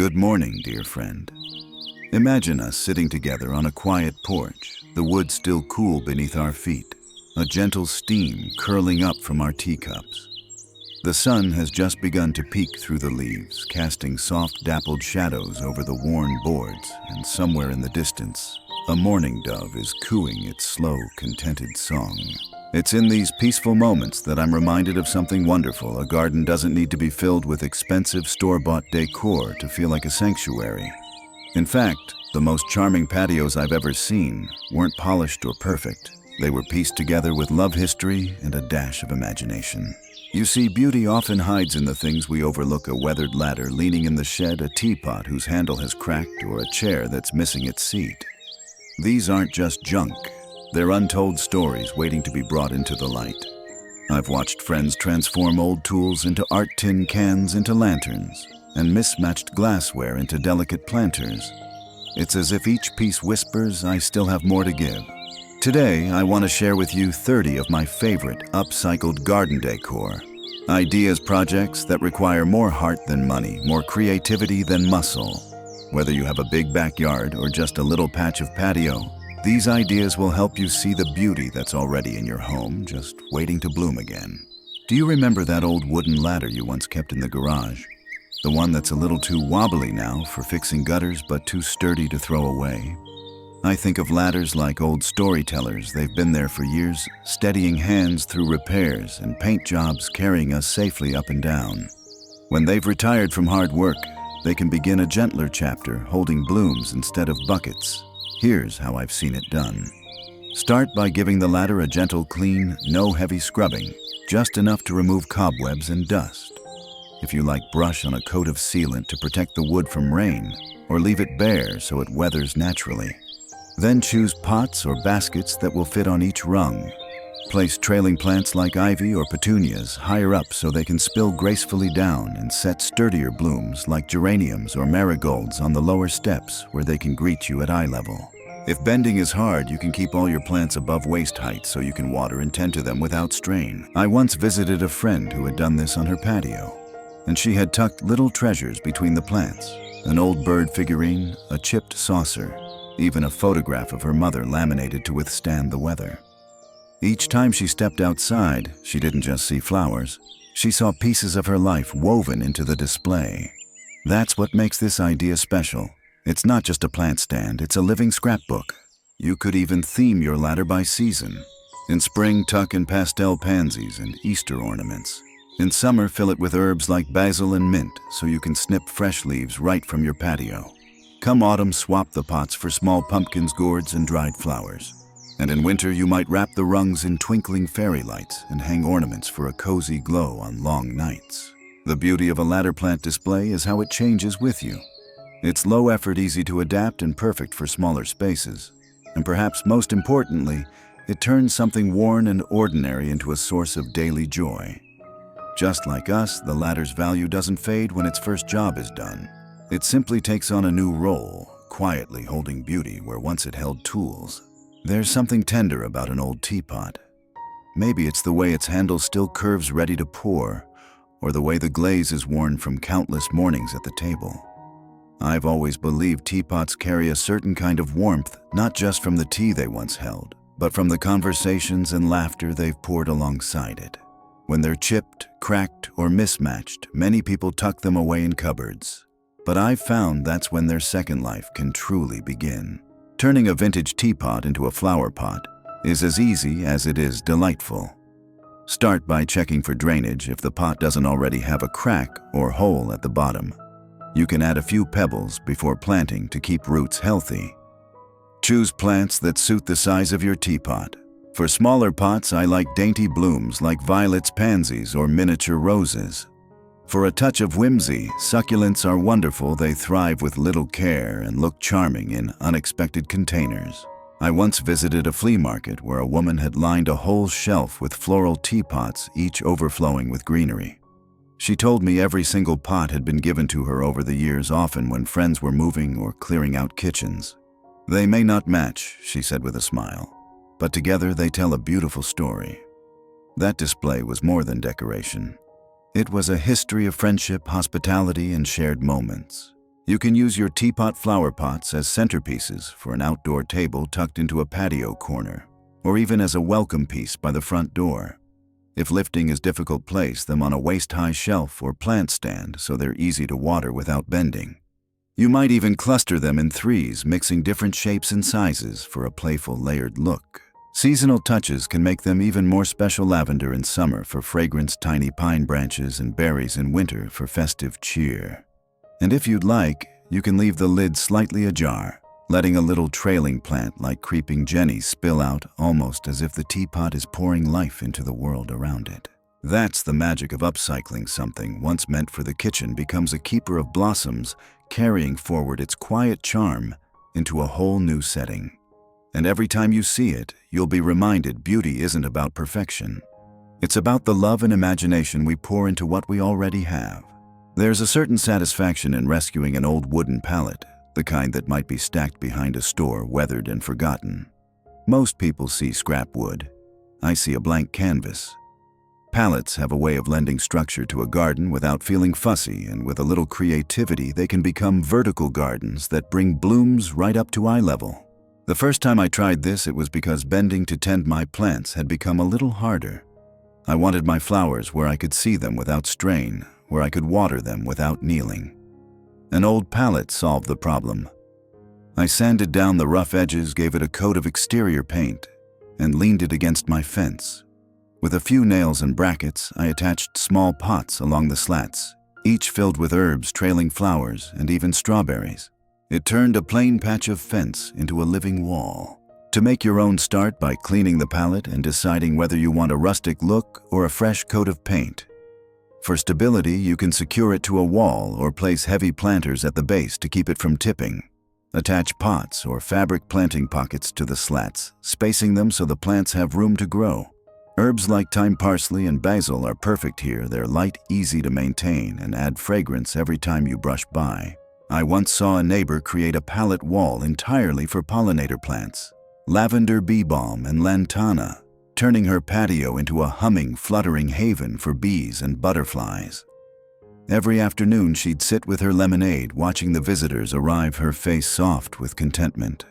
Good morning, dear friend. Imagine us sitting together on a quiet porch, the wood still cool beneath our feet, a gentle steam curling up from our teacups. The sun has just begun to peek through the leaves, casting soft dappled shadows over the worn boards, and somewhere in the distance, a mourning dove is cooing its slow, contented song. It's in these peaceful moments that I'm reminded of something wonderful. A garden doesn't need to be filled with expensive store-bought decor to feel like a sanctuary. In fact, the most charming patios I've ever seen weren't polished or perfect. They were pieced together with love history and a dash of imagination. You see, beauty often hides in the things we overlook: a weathered ladder leaning in the shed, a teapot whose handle has cracked, or a chair that's missing its seat. These aren't just junk. They're untold stories waiting to be brought into the light. I've watched friends transform old tools into art, tin cans into lanterns, and mismatched glassware into delicate planters. It's as if each piece whispers, "I still have more to give." Today, I want to share with you 30 of my favorite upcycled garden decor. Ideas, projects that require more heart than money, more creativity than muscle. Whether you have a big backyard or just a little patch of patio, these ideas will help you see the beauty that's already in your home, just waiting to bloom again. Do you remember that old wooden ladder you once kept in the garage? The one that's a little too wobbly now for fixing gutters, but too sturdy to throw away? I think of ladders like old storytellers. They've been there for years, steadying hands through repairs and paint jobs, carrying us safely up and down. When they've retired from hard work, they can begin a gentler chapter, holding blooms instead of buckets. Here's how I've seen it done. Start by giving the ladder a gentle clean, no heavy scrubbing, just enough to remove cobwebs and dust. If you like, brush on a coat of sealant to protect the wood from rain, or leave it bare so it weathers naturally. Then choose pots or baskets that will fit on each rung. Place trailing plants like ivy or petunias higher up so they can spill gracefully down, and set sturdier blooms like geraniums or marigolds on the lower steps where they can greet you at eye level. If bending is hard, you can keep all your plants above waist height so you can water and tend to them without strain. I once visited a friend who had done this on her patio, and she had tucked little treasures between the plants: an old bird figurine, a chipped saucer, even a photograph of her mother laminated to withstand the weather. Each time she stepped outside, she didn't just see flowers. She saw pieces of her life woven into the display. That's what makes this idea special. It's not just a plant stand, it's a living scrapbook. You could even theme your ladder by season. In spring, tuck in pastel pansies and Easter ornaments. In summer, fill it with herbs like basil and mint so you can snip fresh leaves right from your patio. Come autumn, swap the pots for small pumpkins, gourds, and dried flowers. And in winter, you might wrap the rungs in twinkling fairy lights and hang ornaments for a cozy glow on long nights. The beauty of a ladder plant display is how it changes with you. It's low effort, easy to adapt, and perfect for smaller spaces. And perhaps most importantly, it turns something worn and ordinary into a source of daily joy. Just like us, the ladder's value doesn't fade when its first job is done. It simply takes on a new role, quietly holding beauty where once it held tools. There's something tender about an old teapot. Maybe it's the way its handle still curves ready to pour, or the way the glaze is worn from countless mornings at the table. I've always believed teapots carry a certain kind of warmth, not just from the tea they once held, but from the conversations and laughter they've poured alongside it. When they're chipped, cracked, or mismatched, many people tuck them away in cupboards. But I've found that's when their second life can truly begin. Turning a vintage teapot into a flower pot is as easy as it is delightful. Start by checking for drainage if the pot doesn't already have a crack or hole at the bottom. You can add a few pebbles before planting to keep roots healthy. Choose plants that suit the size of your teapot. For smaller pots, I like dainty blooms like violets, pansies, or miniature roses. For a touch of whimsy, succulents are wonderful. They thrive with little care and look charming in unexpected containers. I once visited a flea market where a woman had lined a whole shelf with floral teapots, each overflowing with greenery. She told me every single pot had been given to her over the years, often when friends were moving or clearing out kitchens. They may not match, she said with a smile, but together they tell a beautiful story. That display was more than decoration. It was a history of friendship, hospitality, and shared moments. You can use your teapot flower pots as centerpieces for an outdoor table tucked into a patio corner, or even as a welcome piece by the front door. If lifting is difficult, place them on a waist-high shelf or plant stand so they're easy to water without bending. You might even cluster them in threes, mixing different shapes and sizes for a playful layered look. Seasonal touches can make them even more special. Lavender in summer for fragrance, tiny pine branches and berries in winter for festive cheer. And if you'd like, you can leave the lid slightly ajar, letting a little trailing plant like creeping Jenny spill out almost as if the teapot is pouring life into the world around it. That's the magic of upcycling. Something once meant for the kitchen becomes a keeper of blossoms, carrying forward its quiet charm into a whole new setting. And every time you see it, you'll be reminded beauty isn't about perfection. It's about the love and imagination we pour into what we already have. There's a certain satisfaction in rescuing an old wooden pallet, the kind that might be stacked behind a store, weathered and forgotten. Most people see scrap wood. I see a blank canvas. Pallets have a way of lending structure to a garden without feeling fussy, and with a little creativity, they can become vertical gardens that bring blooms right up to eye level. The first time I tried this, it was because bending to tend my plants had become a little harder. I wanted my flowers where I could see them without strain, where I could water them without kneeling. An old pallet solved the problem. I sanded down the rough edges, gave it a coat of exterior paint, and leaned it against my fence. With a few nails and brackets, I attached small pots along the slats, each filled with herbs, trailing flowers, and even strawberries. It turned a plain patch of fence into a living wall. To make your own, start by cleaning the pallet and deciding whether you want a rustic look or a fresh coat of paint. For stability, you can secure it to a wall or place heavy planters at the base to keep it from tipping. Attach pots or fabric planting pockets to the slats, spacing them so the plants have room to grow. Herbs like thyme, parsley, and basil are perfect here. They're light, easy to maintain, and add fragrance every time you brush by. I once saw a neighbor create a pallet wall entirely for pollinator plants, lavender, bee balm, and lantana, turning her patio into a humming, fluttering haven for bees and butterflies. Every afternoon, she'd sit with her lemonade, watching the visitors arrive, her face soft with contentment.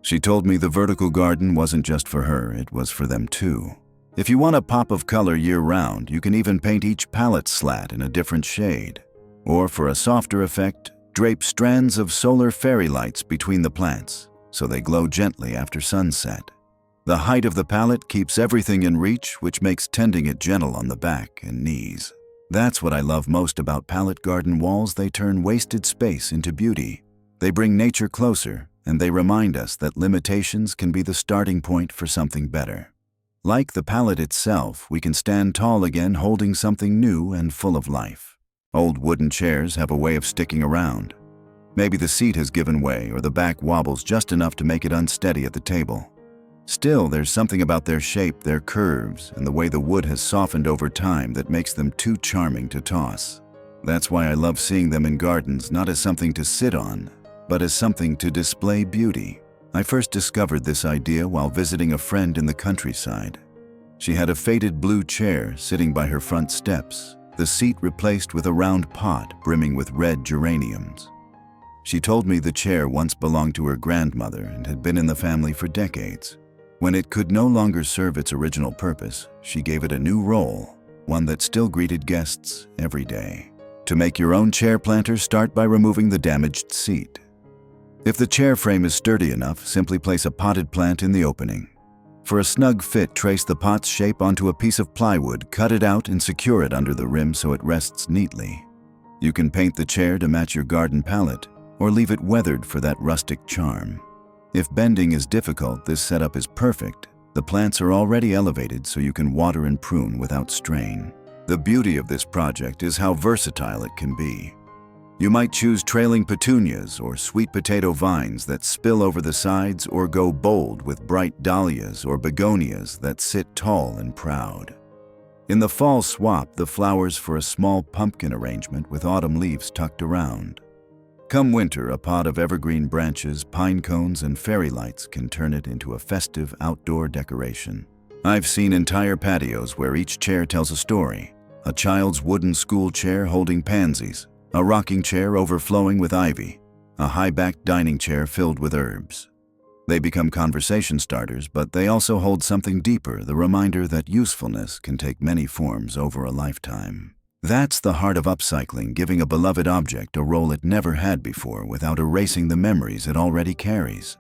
She told me the vertical garden wasn't just for her, it was for them too. If you want a pop of color year-round, you can even paint each pallet slat in a different shade. Or for a softer effect, drape strands of solar fairy lights between the plants, so they glow gently after sunset. The height of the pallet keeps everything in reach, which makes tending it gentle on the back and knees. That's what I love most about pallet garden walls. They turn wasted space into beauty. They bring nature closer, and they remind us that limitations can be the starting point for something better. Like the pallet itself, we can stand tall again, holding something new and full of life. Old wooden chairs have a way of sticking around. Maybe the seat has given way or the back wobbles just enough to make it unsteady at the table. Still, there's something about their shape, their curves, and the way the wood has softened over time that makes them too charming to toss. That's why I love seeing them in gardens, not as something to sit on, but as something to display beauty. I first discovered this idea while visiting a friend in the countryside. She had a faded blue chair sitting by her front steps, the seat replaced with a round pot brimming with red geraniums. She told me the chair once belonged to her grandmother and had been in the family for decades. When it could no longer serve its original purpose, she gave it a new role, one that still greeted guests every day. To make your own chair planter, start by removing the damaged seat. If the chair frame is sturdy enough, simply place a potted plant in the opening. For a snug fit, trace the pot's shape onto a piece of plywood, cut it out, and secure it under the rim so it rests neatly. You can paint the chair to match your garden palette, or leave it weathered for that rustic charm. If bending is difficult, this setup is perfect. The plants are already elevated so you can water and prune without strain. The beauty of this project is how versatile it can be. You might choose trailing petunias or sweet potato vines that spill over the sides, or go bold with bright dahlias or begonias that sit tall and proud. In the fall, swap the flowers for a small pumpkin arrangement with autumn leaves tucked around. Come winter, a pot of evergreen branches, pine cones, and fairy lights can turn it into a festive outdoor decoration. I've seen entire patios where each chair tells a story. A child's wooden school chair holding pansies, a rocking chair overflowing with ivy, a high-backed dining chair filled with herbs. They become conversation starters, but they also hold something deeper, the reminder that usefulness can take many forms over a lifetime. That's the heart of upcycling, giving a beloved object a role it never had before without erasing the memories it already carries.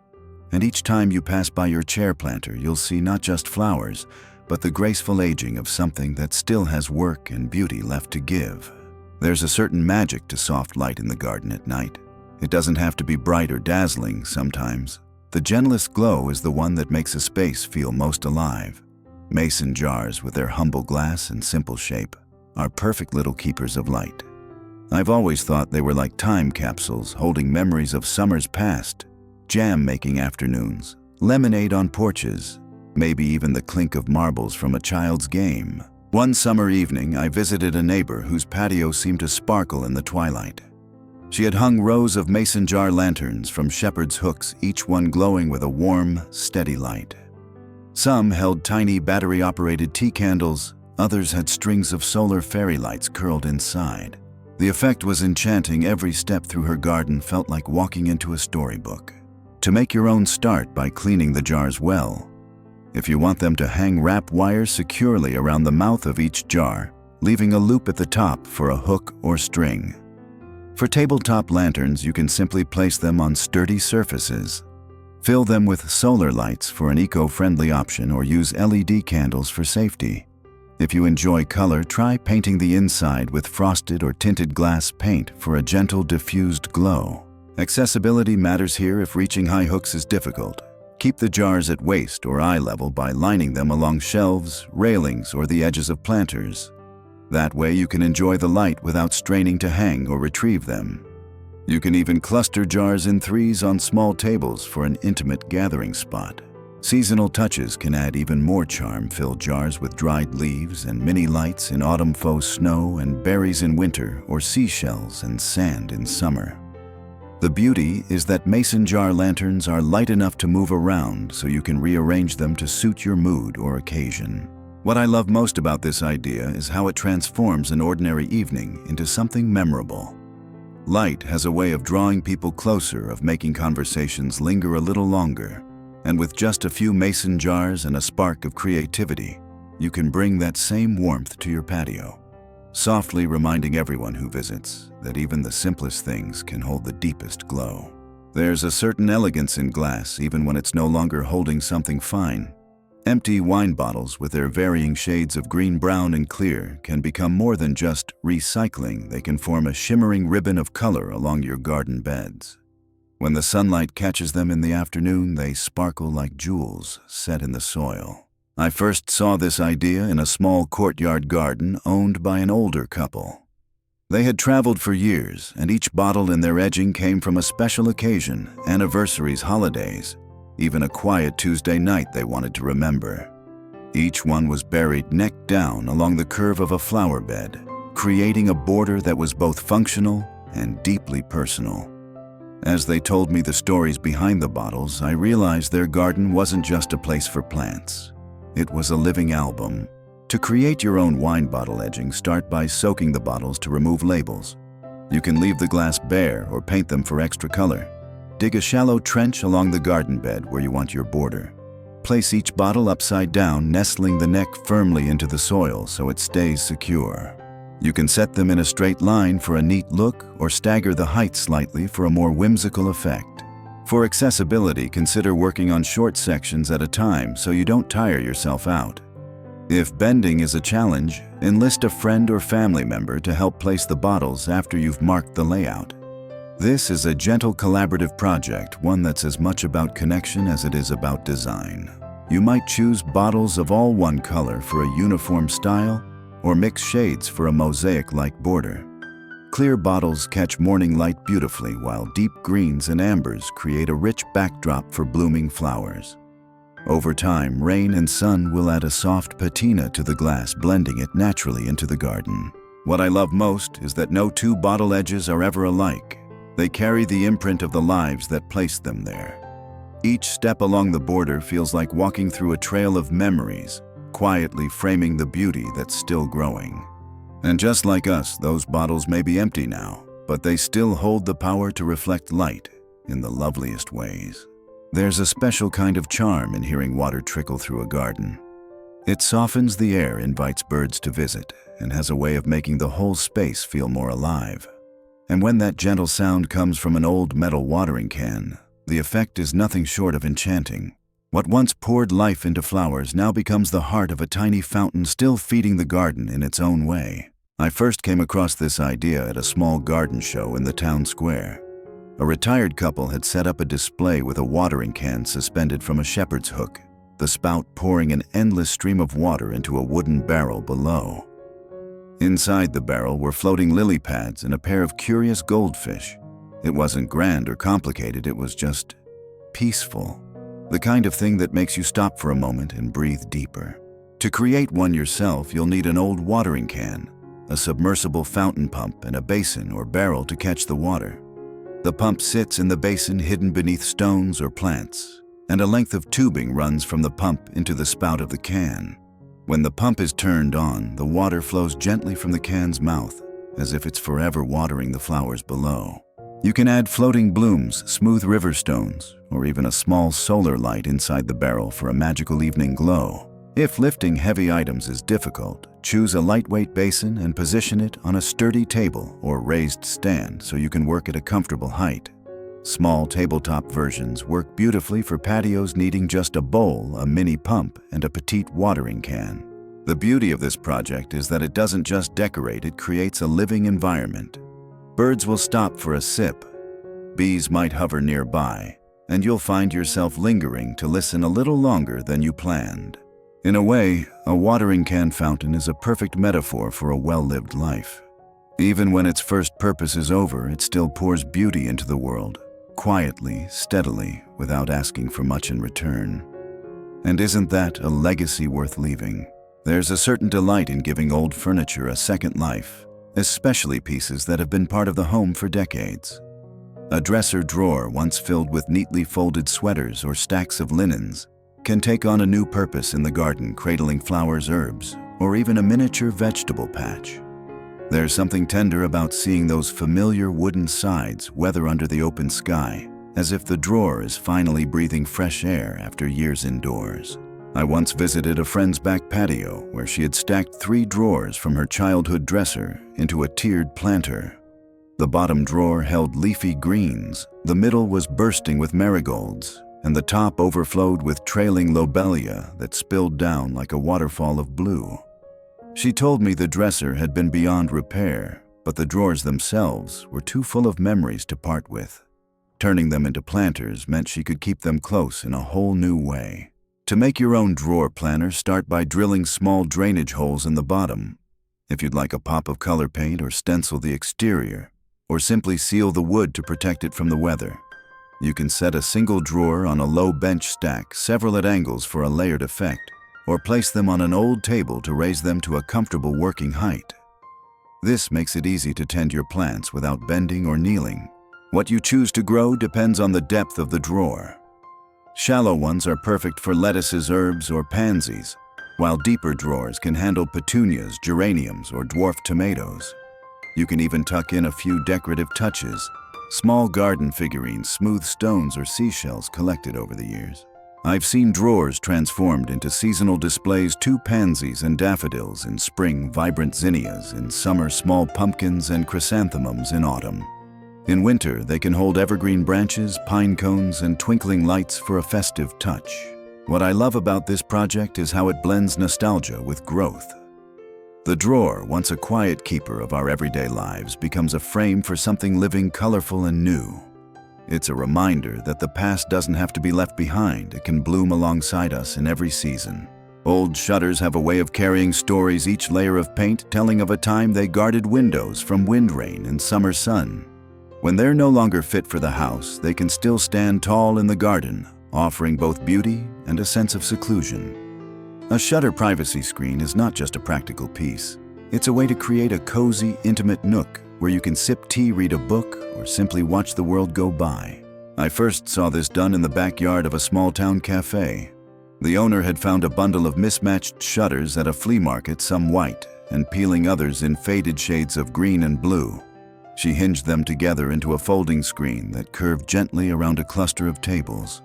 And each time you pass by your chair planter, you'll see not just flowers, but the graceful aging of something that still has work and beauty left to give. There's a certain magic to soft light in the garden at night. It doesn't have to be bright or dazzling sometimes. The gentlest glow is the one that makes a space feel most alive. Mason jars, with their humble glass and simple shape, are perfect little keepers of light. I've always thought they were like time capsules holding memories of summers past, jam-making afternoons, lemonade on porches, maybe even the clink of marbles from a child's game. One summer evening, I visited a neighbor whose patio seemed to sparkle in the twilight. She had hung rows of mason jar lanterns from shepherd's hooks, each one glowing with a warm, steady light. Some held tiny battery-operated tea candles, others had strings of solar fairy lights curled inside. The effect was enchanting. Every step through her garden felt like walking into a storybook. To make your own, start by cleaning the jars well. If you want them to hang, wrap wires securely around the mouth of each jar, leaving a loop at the top for a hook or string. For tabletop lanterns, you can simply place them on sturdy surfaces. Fill them with solar lights for an eco-friendly option, or use LED candles for safety. If you enjoy color, try painting the inside with frosted or tinted glass paint for a gentle, diffused glow. Accessibility matters here if reaching high hooks is difficult. Keep the jars at waist or eye level by lining them along shelves, railings, or the edges of planters. That way you can enjoy the light without straining to hang or retrieve them. You can even cluster jars in threes on small tables for an intimate gathering spot. Seasonal touches can add even more charm. Fill jars with dried leaves and mini lights in autumn, faux snow and berries in winter, or seashells and sand in summer. The beauty is that mason jar lanterns are light enough to move around, so you can rearrange them to suit your mood or occasion. What I love most about this idea is how it transforms an ordinary evening into something memorable. Light has a way of drawing people closer, of making conversations linger a little longer. And with just a few mason jars and a spark of creativity, you can bring that same warmth to your patio, softly reminding everyone who visits that even the simplest things can hold the deepest glow. There's a certain elegance in glass, even when it's no longer holding something fine. Empty wine bottles with their varying shades of green, brown, and clear can become more than just recycling. They can form a shimmering ribbon of color along your garden beds. When the sunlight catches them in the afternoon, they sparkle like jewels set in the soil. I first saw this idea in a small courtyard garden owned by an older couple. They had traveled for years, and each bottle in their edging came from a special occasion, anniversaries, holidays, even a quiet Tuesday night they wanted to remember. Each one was buried neck down along the curve of a flower bed, creating a border that was both functional and deeply personal. As they told me the stories behind the bottles, I realized their garden wasn't just a place for plants. It was a living album. To create your own wine bottle edging, start by soaking the bottles to remove labels. You can leave the glass bare or paint them for extra color. Dig a shallow trench along the garden bed where you want your border. Place each bottle upside down, nestling the neck firmly into the soil so it stays secure. You can set them in a straight line for a neat look, or stagger the height slightly for a more whimsical effect. For accessibility, consider working on short sections at a time so you don't tire yourself out. If bending is a challenge, enlist a friend or family member to help place the bottles after you've marked the layout. This is a gentle collaborative project, one that's as much about connection as it is about design. You might choose bottles of all one color for a uniform style, or mix shades for a mosaic-like border. Clear bottles catch morning light beautifully, while deep greens and ambers create a rich backdrop for blooming flowers. Over time, rain and sun will add a soft patina to the glass, blending it naturally into the garden. What I love most is that no two bottle edges are ever alike. They carry the imprint of the lives that placed them there. Each step along the border feels like walking through a trail of memories, quietly framing the beauty that's still growing. And just like us, those bottles may be empty now, but they still hold the power to reflect light in the loveliest ways. There's a special kind of charm in hearing water trickle through a garden. It softens the air, invites birds to visit, and has a way of making the whole space feel more alive. And when that gentle sound comes from an old metal watering can, the effect is nothing short of enchanting. What once poured life into flowers now becomes the heart of a tiny fountain still feeding the garden in its own way. I first came across this idea at a small garden show in the town square. A retired couple had set up a display with a watering can suspended from a shepherd's hook, the spout pouring an endless stream of water into a wooden barrel below. Inside the barrel were floating lily pads and a pair of curious goldfish. It wasn't grand or complicated, it was just peaceful. The kind of thing that makes you stop for a moment and breathe deeper. To create one yourself, you'll need an old watering can, a submersible fountain pump, and a basin or barrel to catch the water. The pump sits in the basin hidden beneath stones or plants, and a length of tubing runs from the pump into the spout of the can. When the pump is turned on, the water flows gently from the can's mouth, as if it's forever watering the flowers below. You can add floating blooms, smooth river stones, or even a small solar light inside the barrel for a magical evening glow. If lifting heavy items is difficult, choose a lightweight basin and position it on a sturdy table or raised stand so you can work at a comfortable height. Small tabletop versions work beautifully for patios needing just a bowl, a mini pump, and a petite watering can. The beauty of this project is that it doesn't just decorate, it creates a living environment. Birds will stop for a sip, bees might hover nearby, and you'll find yourself lingering to listen a little longer than you planned. In a way, a watering can fountain is a perfect metaphor for a well-lived life. Even when its first purpose is over, it still pours beauty into the world, quietly, steadily, without asking for much in return. And isn't that a legacy worth leaving? There's a certain delight in giving old furniture a second life, especially pieces that have been part of the home for decades. A dresser drawer once filled with neatly folded sweaters or stacks of linens can take on a new purpose in the garden, cradling flowers, herbs, or even a miniature vegetable patch. There's something tender about seeing those familiar wooden sides weather under the open sky, as if the drawer is finally breathing fresh air after years indoors. I once visited a friend's back patio where she had stacked 3 drawers from her childhood dresser into a tiered planter. The bottom drawer held leafy greens, the middle was bursting with marigolds, and the top overflowed with trailing lobelia that spilled down like a waterfall of blue. She told me the dresser had been beyond repair, but the drawers themselves were too full of memories to part with. Turning them into planters meant she could keep them close in a whole new way. To make your own drawer planter, start by drilling small drainage holes in the bottom. If you'd like a pop of color paint or stencil the exterior, or simply seal the wood to protect it from the weather. You can set a single drawer on a low bench stack, several at angles for a layered effect, or place them on an old table to raise them to a comfortable working height. This makes it easy to tend your plants without bending or kneeling. What you choose to grow depends on the depth of the drawer. Shallow ones are perfect for lettuces, herbs, or pansies, while deeper drawers can handle petunias, geraniums, or dwarf tomatoes. You can even tuck in a few decorative touches, small garden figurines, smooth stones, or seashells collected over the years. I've seen drawers transformed into seasonal displays, 2 pansies and daffodils in spring, vibrant zinnias in summer, small pumpkins and chrysanthemums in autumn. In winter, they can hold evergreen branches, pine cones, and twinkling lights for a festive touch. What I love about this project is how it blends nostalgia with growth. The drawer, once a quiet keeper of our everyday lives, becomes a frame for something living, colorful, and new. It's a reminder that the past doesn't have to be left behind. It can bloom alongside us in every season. Old shutters have a way of carrying stories, each layer of paint telling of a time they guarded windows from wind, rain, and summer sun. When they're no longer fit for the house, they can still stand tall in the garden, offering both beauty and a sense of seclusion. A shutter privacy screen is not just a practical piece. It's a way to create a cozy, intimate nook where you can sip tea, read a book, or simply watch the world go by. I first saw this done in the backyard of a small-town cafe. The owner had found a bundle of mismatched shutters at a flea market, some white, and peeling others in faded shades of green and blue. She hinged them together into a folding screen that curved gently around a cluster of tables.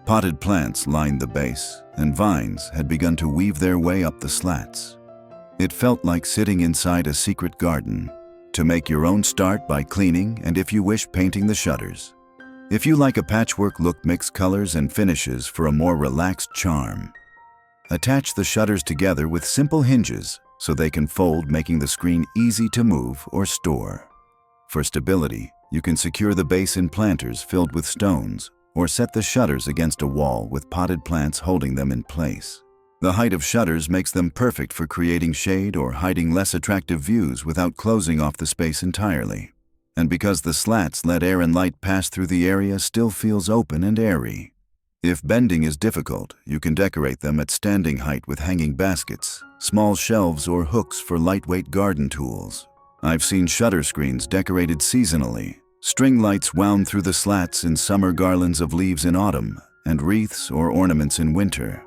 Potted plants lined the base, and vines had begun to weave their way up the slats. It felt like sitting inside a secret garden. To make your own, start by cleaning and, if you wish, painting the shutters. If you like a patchwork look, mix colors and finishes for a more relaxed charm. Attach the shutters together with simple hinges so they can fold, making the screen easy to move or store. For stability, you can secure the base in planters filled with stones or set the shutters against a wall with potted plants holding them in place. The height of shutters makes them perfect for creating shade or hiding less attractive views without closing off the space entirely. And because the slats let air and light pass through, the area still feels open and airy. If bending is difficult, you can decorate them at standing height with hanging baskets, small shelves, or hooks for lightweight garden tools. I've seen shutter screens decorated seasonally, string lights wound through the slats in summer, garlands of leaves in autumn, and wreaths or ornaments in winter.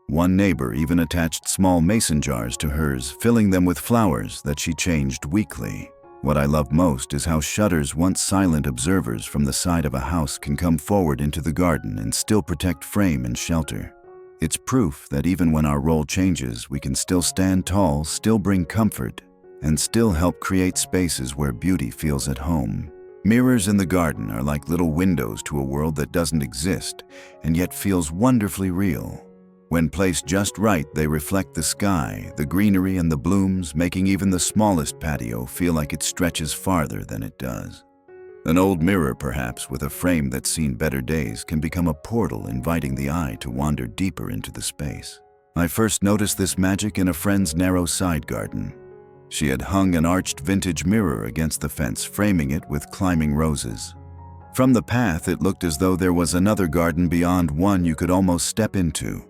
One neighbor even attached small mason jars to hers, filling them with flowers that she changed weekly. What I love most is how shutters, once silent observers from the side of a house, can come forward into the garden and still protect frame and shelter. It's proof that even when our role changes, we can still stand tall, still bring comfort, and still help create spaces where beauty feels at home. Mirrors in the garden are like little windows to a world that doesn't exist and yet feels wonderfully real. When placed just right, they reflect the sky, the greenery, and the blooms, making even the smallest patio feel like it stretches farther than it does. An old mirror, perhaps, with a frame that's seen better days, can become a portal inviting the eye to wander deeper into the space. I first noticed this magic in a friend's narrow side garden. She had hung an arched vintage mirror against the fence, framing it with climbing roses. From the path, it looked as though there was another garden beyond, one you could almost step into.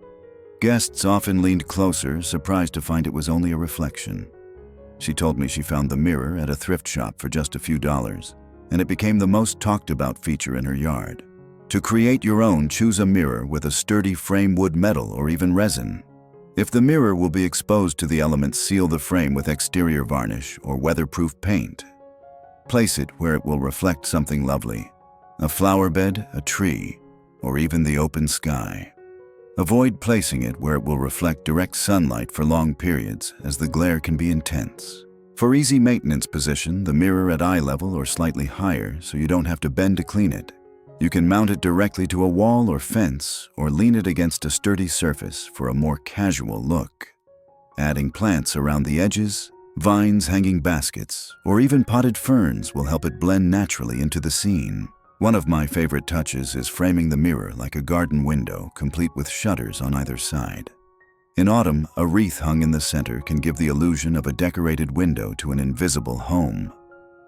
Guests often leaned closer, surprised to find it was only a reflection. She told me she found the mirror at a thrift shop for just a few dollars, and it became the most talked about feature in her yard. To create your own, choose a mirror with a sturdy frame, wood, metal, or even resin. If the mirror will be exposed to the elements, seal the frame with exterior varnish or weatherproof paint. Place it where it will reflect something lovely: a flower bed, a tree, or even the open sky. Avoid placing it where it will reflect direct sunlight for long periods, as the glare can be intense. For easy maintenance, position the mirror at eye level or slightly higher so you don't have to bend to clean it. You can mount it directly to a wall or fence, or lean it against a sturdy surface for a more casual look. Adding plants around the edges, vines, hanging baskets, or even potted ferns will help it blend naturally into the scene. One of my favorite touches is framing the mirror like a garden window, complete with shutters on either side. In autumn, a wreath hung in the center can give the illusion of a decorated window to an invisible home.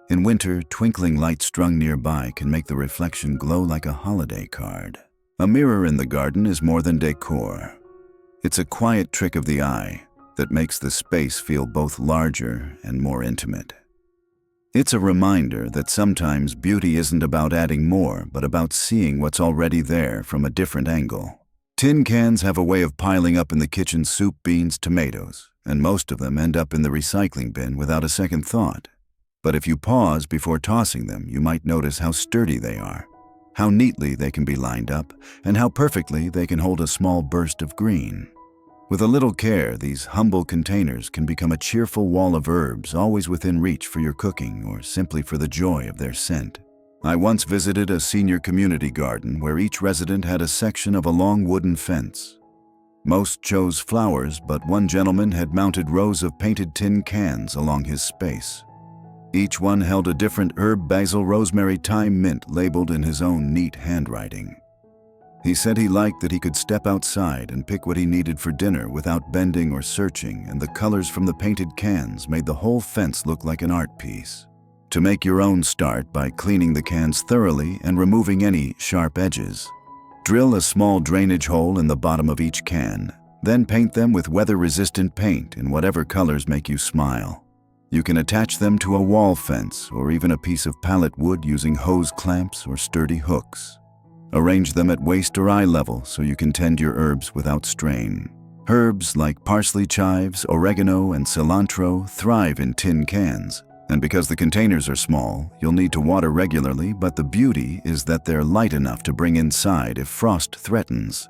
In winter, twinkling lights strung nearby can make the reflection glow like a holiday card. A mirror in the garden is more than decor. It's a quiet trick of the eye that makes the space feel both larger and more intimate. It's a reminder that sometimes beauty isn't about adding more, but about seeing what's already there from a different angle. Tin cans have a way of piling up in the kitchen: soup, beans, tomatoes, and most of them end up in the recycling bin without a second thought. But if you pause before tossing them, you might notice how sturdy they are, how neatly they can be lined up, and how perfectly they can hold a small burst of green. With a little care, these humble containers can become a cheerful wall of herbs, always within reach for your cooking or simply for the joy of their scent. I once visited a senior community garden where each resident had a section of a long wooden fence. Most chose flowers, but one gentleman had mounted rows of painted tin cans along his space. Each one held a different herb: basil, rosemary, thyme, mint, labeled in his own neat handwriting. He said he liked that he could step outside and pick what he needed for dinner without bending or searching, and the colors from the painted cans made the whole fence look like an art piece. To make your own, start by cleaning the cans thoroughly and removing any sharp edges. Drill a small drainage hole in the bottom of each can, then paint them with weather-resistant paint in whatever colors make you smile. You can attach them to a wall fence or even a piece of pallet wood using hose clamps or sturdy hooks. Arrange them at waist or eye level so you can tend your herbs without strain. Herbs like parsley, chives, oregano, and cilantro thrive in tin cans, And because the containers are small, you'll need to water regularly, but the beauty is that they're light enough to bring inside if frost threatens.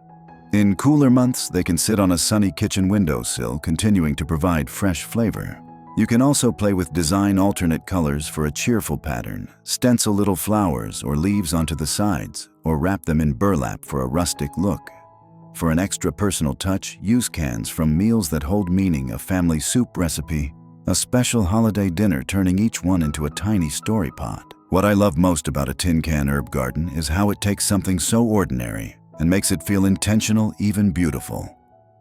In cooler months, they can sit on a sunny kitchen windowsill, continuing to provide fresh flavor. You can also play with design alternate colors for a cheerful pattern, stencil little flowers or leaves onto the sides, or wrap them in burlap for a rustic look. For an extra personal touch, use cans from meals that hold meaning, a family soup recipe, a special holiday dinner, turning each one into a tiny story pot. What I love most about a tin can herb garden is how it takes something so ordinary and makes it feel intentional, even beautiful.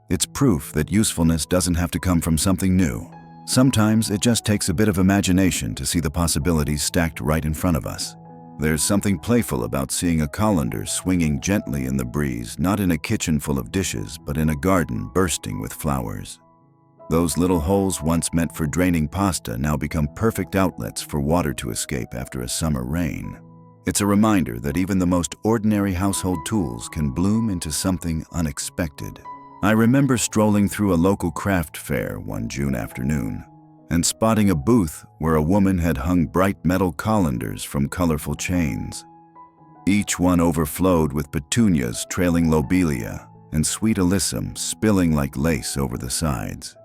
It's proof that usefulness doesn't have to come from something new. Sometimes it just takes a bit of imagination to see the possibilities stacked right in front of us. There's something playful about seeing a colander swinging gently in the breeze, not in a kitchen full of dishes, but in a garden bursting with flowers. Those little holes once meant for draining pasta now become perfect outlets for water to escape after a summer rain. It's a reminder that even the most ordinary household tools can bloom into something unexpected. I remember strolling through a local craft fair one June afternoon and spotting a booth where a woman had hung bright metal colanders from colorful chains. Each one overflowed with petunias trailing lobelia and sweet alyssum spilling like lace over the sides.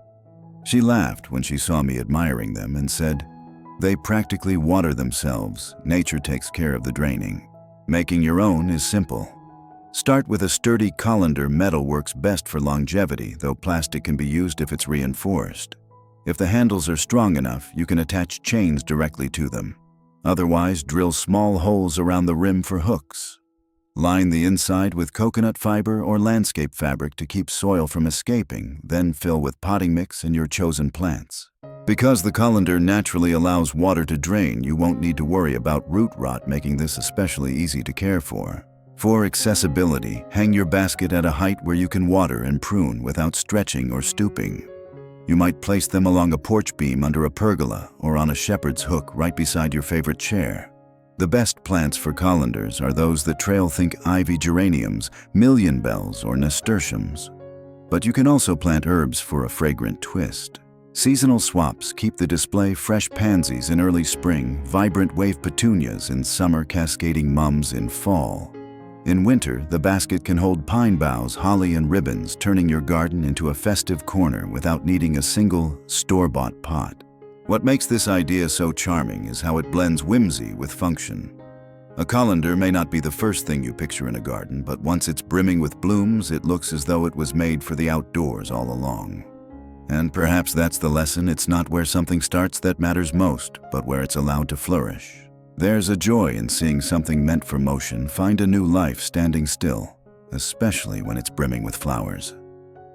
She laughed when she saw me admiring them and said, "They practically water themselves. Nature takes care of the draining. Making your own is simple. Start with a sturdy colander. Metal works best for longevity, though plastic can be used if it's reinforced. If the handles are strong enough, you can attach chains directly to them. Otherwise, drill small holes around the rim for hooks. Line the inside with coconut fiber or landscape fabric to keep soil from escaping, then fill with potting mix and your chosen plants. Because the colander naturally allows water to drain, you won't need to worry about root rot, making this especially easy to care for. For accessibility, hang your basket at a height where you can water and prune without stretching or stooping. You might place them along a porch beam under a pergola or on a shepherd's hook right beside your favorite chair. The best plants for colanders are those that trail. Think ivy, geraniums, million bells, or nasturtiums. But you can also plant herbs for a fragrant twist. Seasonal swaps keep the display fresh. Pansies in early spring, vibrant wave petunias in summer, cascading mums in fall. In winter, the basket can hold pine boughs, holly, and ribbons, turning your garden into a festive corner without needing a single store-bought pot. What makes this idea so charming is how it blends whimsy with function. A colander may not be the first thing you picture in a garden, but once it's brimming with blooms, it looks as though it was made for the outdoors all along. And perhaps that's the lesson. It's not where something starts that matters most, but where it's allowed to flourish. There's a joy in seeing something meant for motion find a new life standing still, especially when it's brimming with flowers.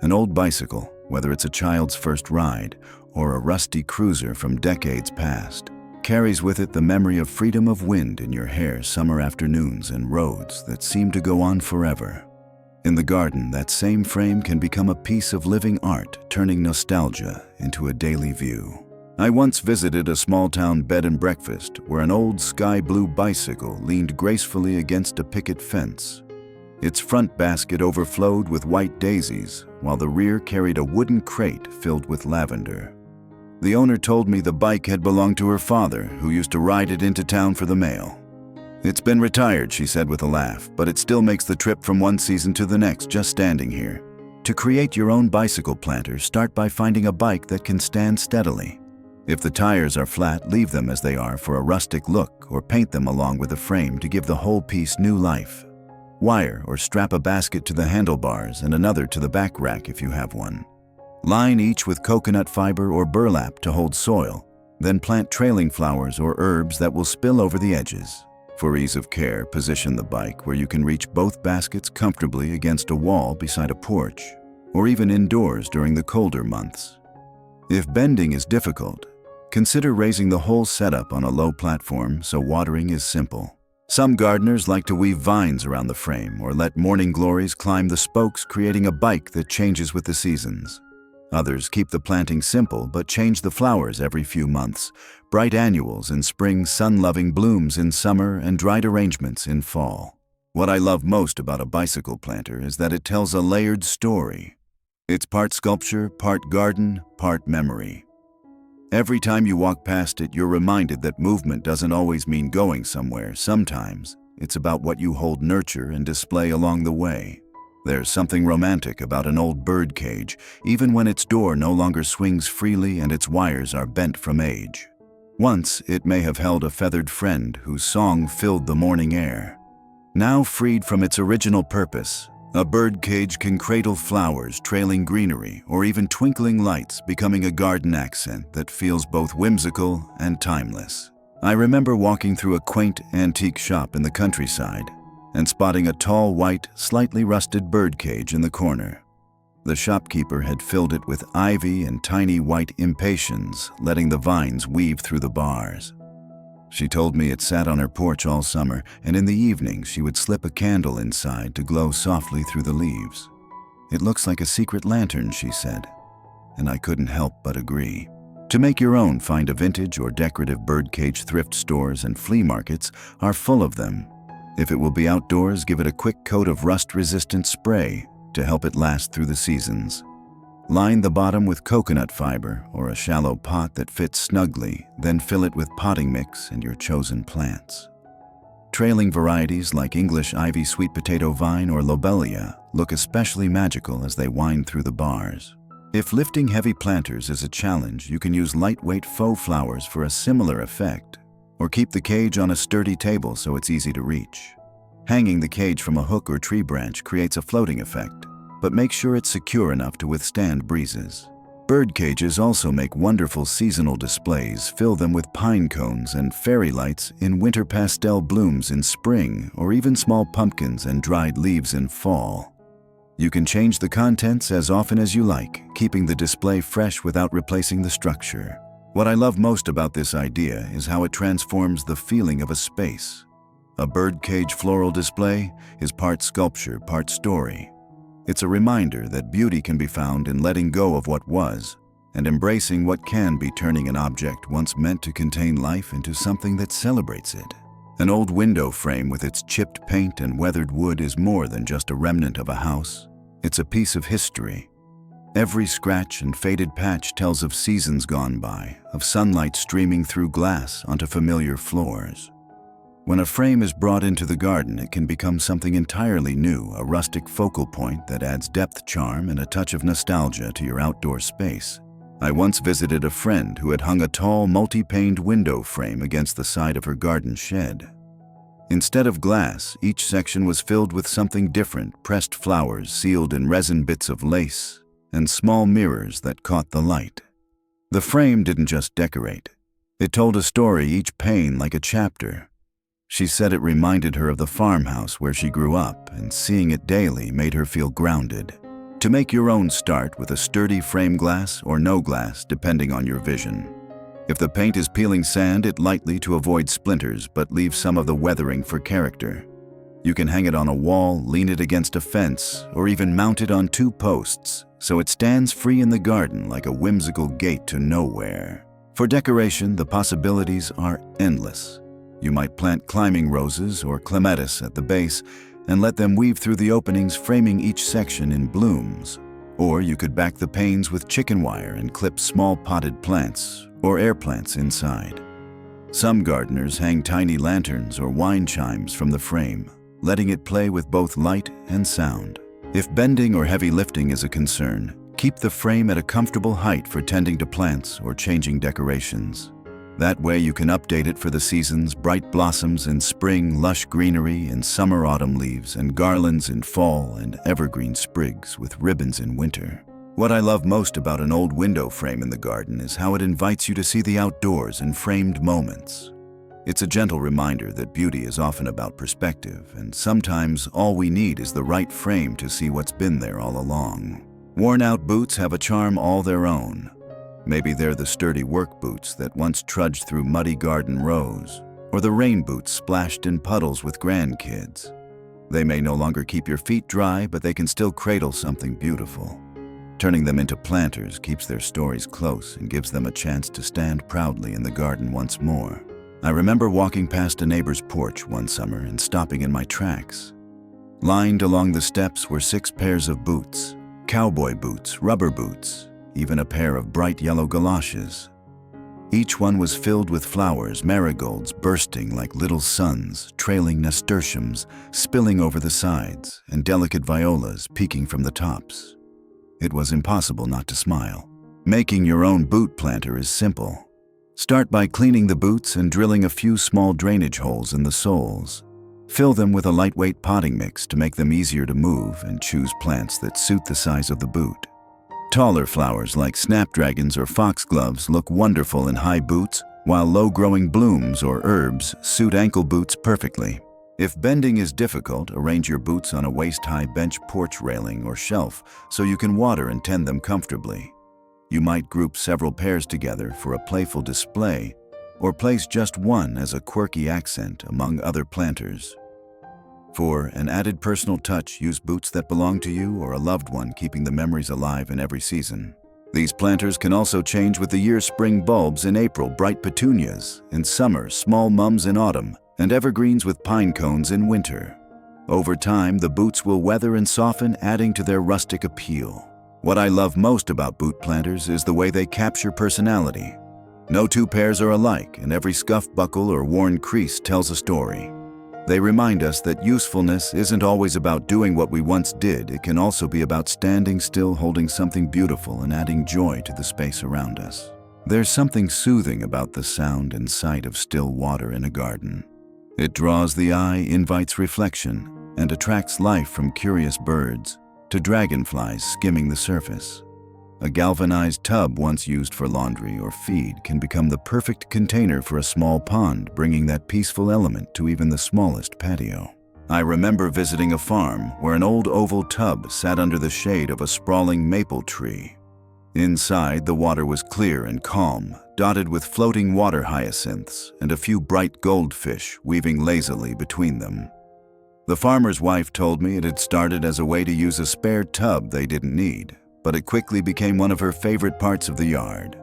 An old bicycle, whether it's a child's first ride or a rusty cruiser from decades past, carries with it the memory of freedom, of wind in your hair, summer afternoons, and roads that seem to go on forever. In the garden, that same frame can become a piece of living art, turning nostalgia into a daily view. I once visited a small-town bed and breakfast where an old sky-blue bicycle leaned gracefully against a picket fence. Its front basket overflowed with white daisies, while the rear carried a wooden crate filled with lavender. The owner told me the bike had belonged to her father, who used to ride it into town for the mail. "It's been retired," she said with a laugh, "but it still makes the trip from one season to the next just standing here." To create your own bicycle planter, start by finding a bike that can stand steadily. If the tires are flat, leave them as they are for a rustic look, or paint them along with a frame to give the whole piece new life. Wire or strap a basket to the handlebars and another to the back rack if you have one. Line each with coconut fiber or burlap to hold soil, then plant trailing flowers or herbs that will spill over the edges. For ease of care, position the bike where you can reach both baskets comfortably against a wall beside a porch, or even indoors during the colder months. If bending is difficult, consider raising the whole setup on a low platform so watering is simple. Some gardeners like to weave vines around the frame or let morning glories climb the spokes, creating a bike that changes with the seasons. Others keep the planting simple but change the flowers every few months, bright annuals in spring, sun-loving blooms in summer, and dried arrangements in fall. What I love most about a bicycle planter is that it tells a layered story. It's part sculpture, part garden, part memory. Every time you walk past it, you're reminded that movement doesn't always mean going somewhere. Sometimes it's about what you hold, nurture, and display along the way. There's something romantic about an old bird cage, even when its door no longer swings freely and its wires are bent from age. Once, it may have held a feathered friend whose song filled the morning air. Now freed from its original purpose, a bird cage can cradle flowers, trailing greenery, or even twinkling lights, becoming a garden accent that feels both whimsical and timeless. I remember walking through a quaint antique shop in the countryside and spotting a tall, white, slightly rusted bird cage in the corner. The shopkeeper had filled it with ivy and tiny white impatiens, letting the vines weave through the bars. She told me it sat on her porch all summer, and in the evening she would slip a candle inside to glow softly through the leaves. "It looks like a secret lantern," she said, and I couldn't help but agree. To make your own, find a vintage or decorative birdcage. Thrift stores and flea markets are full of them. If it will be outdoors, give it a quick coat of rust-resistant spray to help it last through the seasons. Line the bottom with coconut fiber or a shallow pot that fits snugly, then fill it with potting mix and your chosen plants. Trailing varieties like English ivy, sweet potato vine, or lobelia look especially magical as they wind through the bars. If lifting heavy planters is a challenge, you can use lightweight faux flowers for a similar effect, or keep the cage on a sturdy table so it's easy to reach. Hanging the cage from a hook or tree branch creates a floating effect, but make sure it's secure enough to withstand breezes. Bird cages also make wonderful seasonal displays. Fill them with pine cones and fairy lights in winter, pastel blooms in spring, or even small pumpkins and dried leaves in fall. You can change the contents as often as you like, keeping the display fresh without replacing the structure. What I love most about this idea is how it transforms the feeling of a space. A birdcage floral display is part sculpture, part story. It's a reminder that beauty can be found in letting go of what was and embracing what can be, turning an object once meant to contain life into something that celebrates it. An old window frame with its chipped paint and weathered wood is more than just a remnant of a house. It's a piece of history. Every scratch and faded patch tells of seasons gone by, of sunlight streaming through glass onto familiar floors. When a frame is brought into the garden, it can become something entirely new, a rustic focal point that adds depth, charm, and a touch of nostalgia to your outdoor space. I once visited a friend who had hung a tall, multi-paned window frame against the side of her garden shed. Instead of glass, each section was filled with something different: pressed flowers sealed in resin, bits of lace, and small mirrors that caught the light. The frame didn't just decorate. It told a story, each pane like a chapter. She said it reminded her of the farmhouse where she grew up, and seeing it daily made her feel grounded. To make your own, start with a sturdy frame, glass or no glass, depending on your vision. If the paint is peeling, sand it lightly to avoid splinters, but leave some of the weathering for character. You can hang it on a wall, lean it against a fence, or even mount it on 2 posts, so it stands free in the garden like a whimsical gate to nowhere. For decoration, the possibilities are endless. You might plant climbing roses or clematis at the base and let them weave through the openings, framing each section in blooms. Or you could back the panes with chicken wire and clip small potted plants or air plants inside. Some gardeners hang tiny lanterns or wine chimes from the frame, letting it play with both light and sound. If bending or heavy lifting is a concern, keep the frame at a comfortable height for tending to plants or changing decorations. That way you can update it for the seasons: bright blossoms in spring, lush greenery in summer, autumn leaves, and garlands in fall, and evergreen sprigs with ribbons in winter. What I love most about an old window frame in the garden is how it invites you to see the outdoors in framed moments. It's a gentle reminder that beauty is often about perspective, and sometimes all we need is the right frame to see what's been there all along. Worn-out boots have a charm all their own. Maybe they're the sturdy work boots that once trudged through muddy garden rows, or the rain boots splashed in puddles with grandkids. They may no longer keep your feet dry, but they can still cradle something beautiful. Turning them into planters keeps their stories close and gives them a chance to stand proudly in the garden once more. I remember walking past a neighbor's porch one summer and stopping in my tracks. Lined along the steps were 6 pairs of boots: cowboy boots, rubber boots, even a pair of bright yellow galoshes. Each one was filled with flowers, marigolds bursting like little suns, trailing nasturtiums spilling over the sides, and delicate violas peeking from the tops. It was impossible not to smile. Making your own boot planter is simple. Start by cleaning the boots and drilling a few small drainage holes in the soles. Fill them with a lightweight potting mix to make them easier to move, and choose plants that suit the size of the boot. Taller flowers like snapdragons or foxgloves look wonderful in high boots, while low-growing blooms or herbs suit ankle boots perfectly. If bending is difficult, arrange your boots on a waist-high bench porch railing or shelf so you can water and tend them comfortably. You might group several pairs together for a playful display, or place just one as a quirky accent among other planters. For an added personal touch, use boots that belong to you or a loved one, keeping the memories alive in every season. These planters can also change with the year's spring bulbs in April, bright petunias in summer, small mums in autumn, and evergreens with pine cones in winter. Over time, the boots will weather and soften, adding to their rustic appeal. What I love most about boot planters is the way they capture personality. No two pairs are alike, and every scuffed buckle or worn crease tells a story. They remind us that usefulness isn't always about doing what we once did. It can also be about standing still, holding something beautiful, and adding joy to the space around us. There's something soothing about the sound and sight of still water in a garden. It draws the eye, invites reflection, and attracts life, from curious birds to dragonflies skimming the surface. A galvanized tub once used for laundry or feed can become the perfect container for a small pond, bringing that peaceful element to even the smallest patio. I remember visiting a farm where an old oval tub sat under the shade of a sprawling maple tree. Inside, the water was clear and calm, dotted with floating water hyacinths and a few bright goldfish weaving lazily between them. The farmer's wife told me it had started as a way to use a spare tub they didn't need, but it quickly became one of her favorite parts of the yard.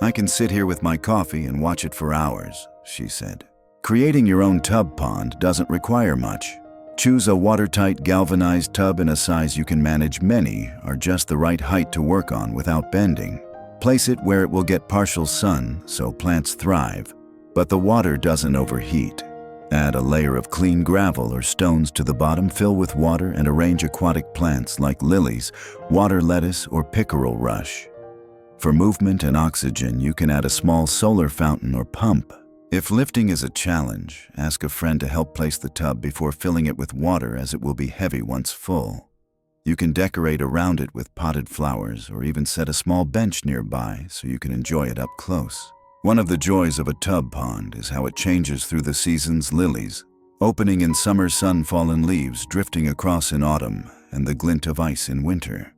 "I can sit here with my coffee and watch it for hours," she said. Creating your own tub pond doesn't require much. Choose a watertight galvanized tub in a size you can manage. Many are just the right height to work on without bending. Place it where it will get partial sun so plants thrive, but the water doesn't overheat. Add a layer of clean gravel or stones to the bottom, fill with water, and arrange aquatic plants like lilies, water lettuce, or pickerel rush. For movement and oxygen, you can add a small solar fountain or pump. If lifting is a challenge, ask a friend to help place the tub before filling it with water, as it will be heavy once full. You can decorate around it with potted flowers or even set a small bench nearby so you can enjoy it up close. One of the joys of a tub pond is how it changes through the seasons. Lilies, opening in summer sun, fallen leaves drifting across in autumn, and the glint of ice in winter.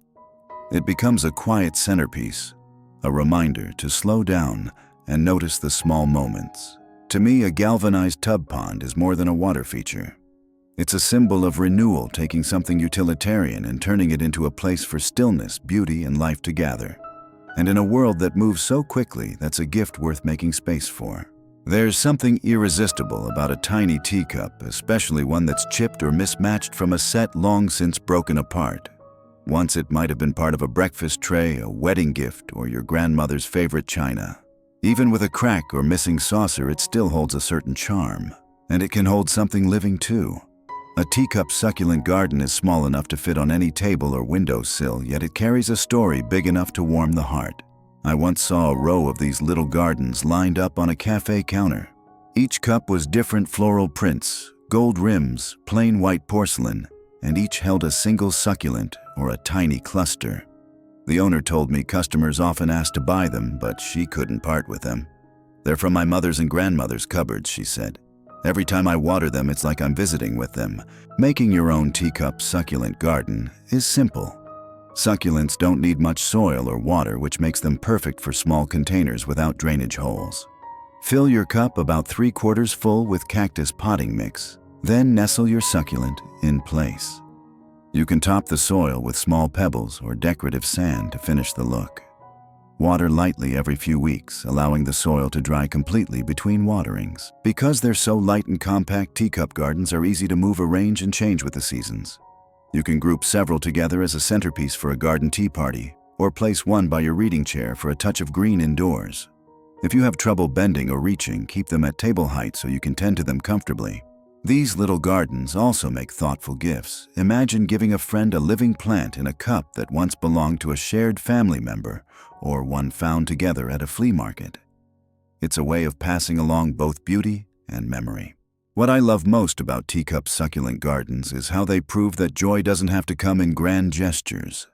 It becomes a quiet centerpiece, a reminder to slow down and notice the small moments. To me, a galvanized tub pond is more than a water feature. It's a symbol of renewal, taking something utilitarian and turning it into a place for stillness, beauty, and life to gather. And in a world that moves so quickly, that's a gift worth making space for. There's something irresistible about a tiny teacup, especially one that's chipped or mismatched from a set long since broken apart. Once it might have been part of a breakfast tray, a wedding gift, or your grandmother's favorite china. Even with a crack or missing saucer, it still holds a certain charm. And it can hold something living too. A teacup succulent garden is small enough to fit on any table or windowsill, yet it carries a story big enough to warm the heart. I once saw a row of these little gardens lined up on a cafe counter. Each cup was different floral prints, gold rims, plain white porcelain, and each held a single succulent or a tiny cluster. The owner told me customers often asked to buy them, but she couldn't part with them. "They're from my mother's and grandmother's cupboards," she said. "Every time I water them, it's like I'm visiting with them." Making your own teacup succulent garden is simple. Succulents don't need much soil or water, which makes them perfect for small containers without drainage holes. Fill your cup about 3/4 full with cactus potting mix. Then nestle your succulent in place. You can top the soil with small pebbles or decorative sand to finish the look. Water lightly every few weeks, allowing the soil to dry completely between waterings. Because they're so light and compact, teacup gardens are easy to move, arrange, and change with the seasons. You can group several together as a centerpiece for a garden tea party, or place one by your reading chair for a touch of green indoors. If you have trouble bending or reaching, keep them at table height so you can tend to them comfortably. These little gardens also make thoughtful gifts. Imagine giving a friend a living plant in a cup that once belonged to a shared family member or one found together at a flea market. It's a way of passing along both beauty and memory. What I love most about teacup succulent gardens is how they prove that joy doesn't have to come in grand gestures.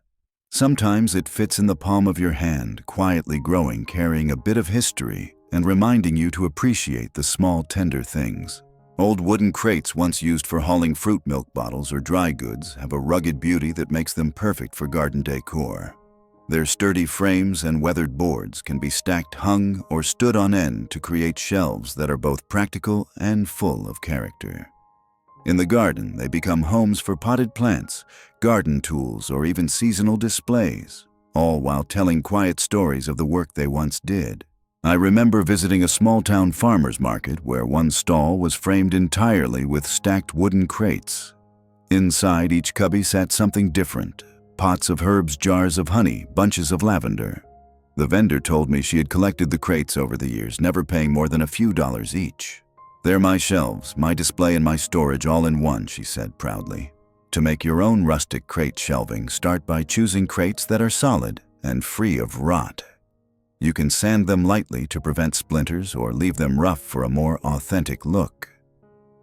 Sometimes it fits in the palm of your hand, quietly growing, carrying a bit of history and reminding you to appreciate the small, tender things. Old wooden crates once used for hauling fruit milk bottles or dry goods have a rugged beauty that makes them perfect for garden decor. Their sturdy frames and weathered boards can be stacked, hung, or stood on end to create shelves that are both practical and full of character. In the garden, they become homes for potted plants, garden tools, or even seasonal displays, all while telling quiet stories of the work they once did. I remember visiting a small-town farmer's market where one stall was framed entirely with stacked wooden crates. Inside each cubby sat something different: pots of herbs, jars of honey, bunches of lavender. The vendor told me she had collected the crates over the years, never paying more than a few dollars each. "They're my shelves, my display and my storage all in one," she said proudly. To make your own rustic crate shelving, start by choosing crates that are solid and free of rot. You can sand them lightly to prevent splinters or leave them rough for a more authentic look.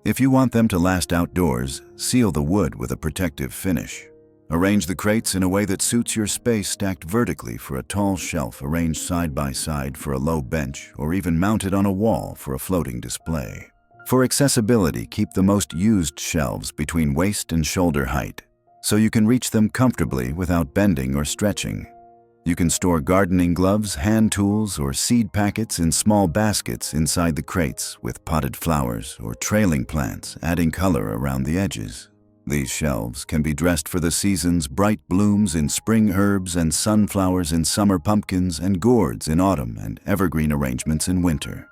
If you want them to last outdoors, seal the wood with a protective finish. Arrange the crates in a way that suits your space, stacked vertically for a tall shelf, arranged side by side for a low bench, or even mounted on a wall for a floating display. For accessibility, keep the most used shelves between waist and shoulder height, so you can reach them comfortably without bending or stretching. You can store gardening gloves, hand tools, or seed packets in small baskets inside the crates with potted flowers or trailing plants, adding color around the edges. These shelves can be dressed for the seasons: bright blooms in spring, herbs and sunflowers in summer, pumpkins and gourds in autumn, and evergreen arrangements in winter.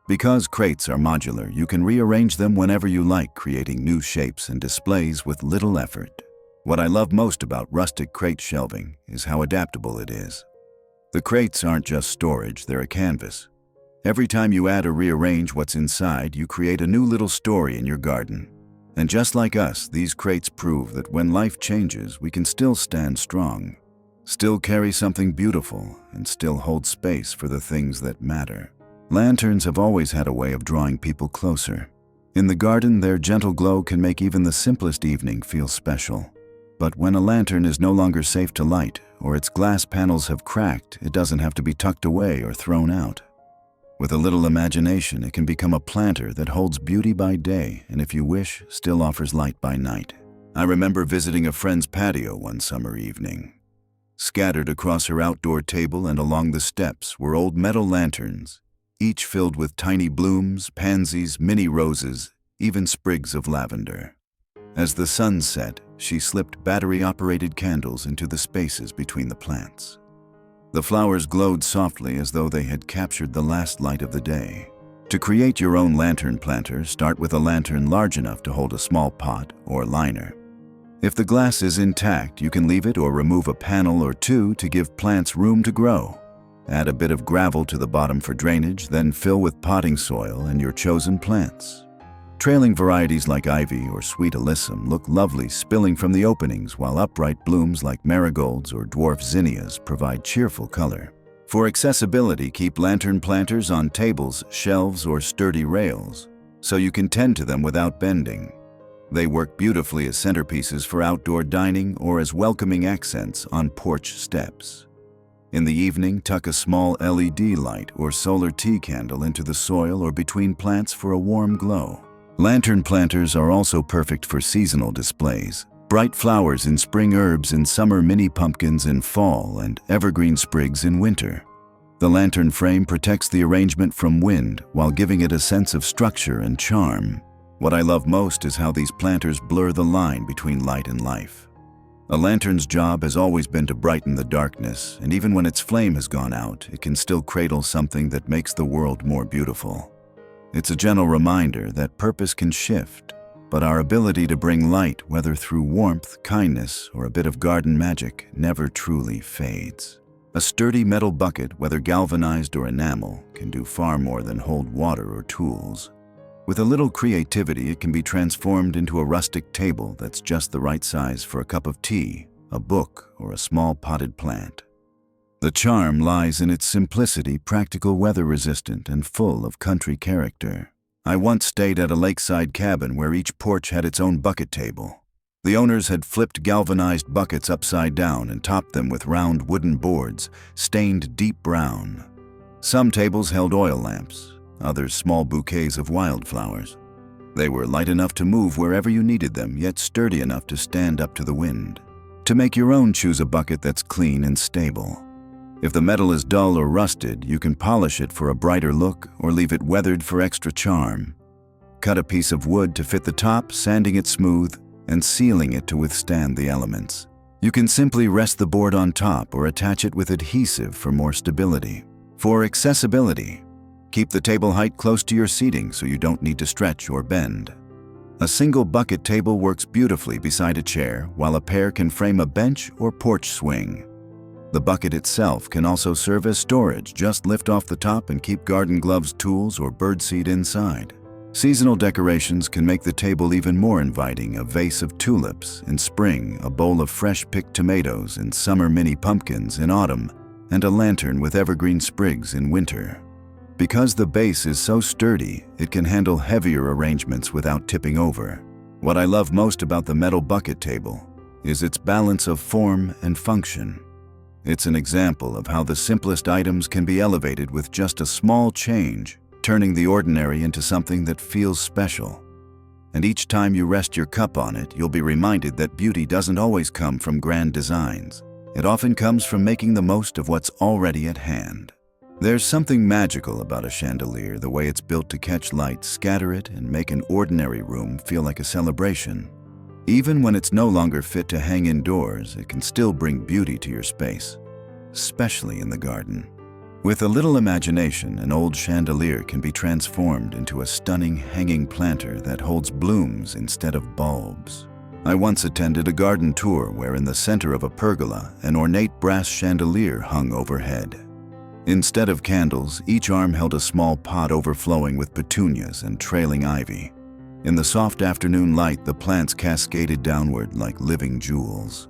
Because crates are modular, you can rearrange them whenever you like, creating new shapes and displays with little effort. What I love most about rustic crate shelving is how adaptable it is. The crates aren't just storage, they're a canvas. Every time you add or rearrange what's inside, you create a new little story in your garden. And just like us, these crates prove that when life changes, we can still stand strong, still carry something beautiful, and still hold space for the things that matter. Lanterns have always had a way of drawing people closer. In the garden, their gentle glow can make even the simplest evening feel special. But when a lantern is no longer safe to light, or its glass panels have cracked, it doesn't have to be tucked away or thrown out. With a little imagination, it can become a planter that holds beauty by day and, if you wish, still offers light by night. I remember visiting a friend's patio one summer evening. Scattered across her outdoor table and along the steps were old metal lanterns, each filled with tiny blooms, pansies, mini roses, even sprigs of lavender. As the sun set, she slipped battery-operated candles into the spaces between the plants. The flowers glowed softly as though they had captured the last light of the day. To create your own lantern planter, start with a lantern large enough to hold a small pot or liner. If the glass is intact, you can leave it or remove a panel or two to give plants room to grow. Add a bit of gravel to the bottom for drainage, then fill with potting soil and your chosen plants. Trailing varieties like ivy or sweet alyssum look lovely spilling from the openings, while upright blooms like marigolds or dwarf zinnias provide cheerful color. For accessibility, keep lantern planters on tables, shelves, or sturdy rails, so you can tend to them without bending. They work beautifully as centerpieces for outdoor dining or as welcoming accents on porch steps. In the evening, tuck a small LED light or solar tea candle into the soil or between plants for a warm glow. Lantern planters are also perfect for seasonal displays. Bright flowers in spring, herbs in summer, mini pumpkins in fall, and evergreen sprigs in winter. The lantern frame protects the arrangement from wind while giving it a sense of structure and charm. What I love most is how these planters blur the line between light and life. A lantern's job has always been to brighten the darkness, and even when its flame has gone out, it can still cradle something that makes the world more beautiful. It's a gentle reminder that purpose can shift, but our ability to bring light, whether through warmth, kindness, or a bit of garden magic, never truly fades. A sturdy metal bucket, whether galvanized or enamel, can do far more than hold water or tools. With a little creativity, it can be transformed into a rustic table that's just the right size for a cup of tea, a book, or a small potted plant. The charm lies in its simplicity, practical, weather-resistant, and full of country character. I once stayed at a lakeside cabin where each porch had its own bucket table. The owners had flipped galvanized buckets upside down and topped them with round wooden boards, stained deep brown. Some tables held oil lamps, others small bouquets of wildflowers. They were light enough to move wherever you needed them, yet sturdy enough to stand up to the wind. To make your own, choose a bucket that's clean and stable. If the metal is dull or rusted, you can polish it for a brighter look or leave it weathered for extra charm. Cut a piece of wood to fit the top, sanding it smooth and sealing it to withstand the elements. You can simply rest the board on top or attach it with adhesive for more stability. For accessibility, keep the table height close to your seating so you don't need to stretch or bend. A single bucket table works beautifully beside a chair, while a pair can frame a bench or porch swing. The bucket itself can also serve as storage. Just lift off the top and keep garden gloves, tools, or birdseed inside. Seasonal decorations can make the table even more inviting. A vase of tulips in spring, a bowl of fresh-picked tomatoes in summer, mini pumpkins in autumn, and a lantern with evergreen sprigs in winter. Because the base is so sturdy, it can handle heavier arrangements without tipping over. What I love most about the metal bucket table is its balance of form and function. It's an example of how the simplest items can be elevated with just a small change, turning the ordinary into something that feels special. And each time you rest your cup on it, you'll be reminded that beauty doesn't always come from grand designs. It often comes from making the most of what's already at hand. There's something magical about a chandelier, the way it's built to catch light, scatter it, and make an ordinary room feel like a celebration. Even when it's no longer fit to hang indoors, it can still bring beauty to your space, especially in the garden. With a little imagination, an old chandelier can be transformed into a stunning hanging planter that holds blooms instead of bulbs. I once attended a garden tour where in the center of a pergola, an ornate brass chandelier hung overhead. Instead of candles, each arm held a small pot overflowing with petunias and trailing ivy. In the soft afternoon light, the plants cascaded downward like living jewels.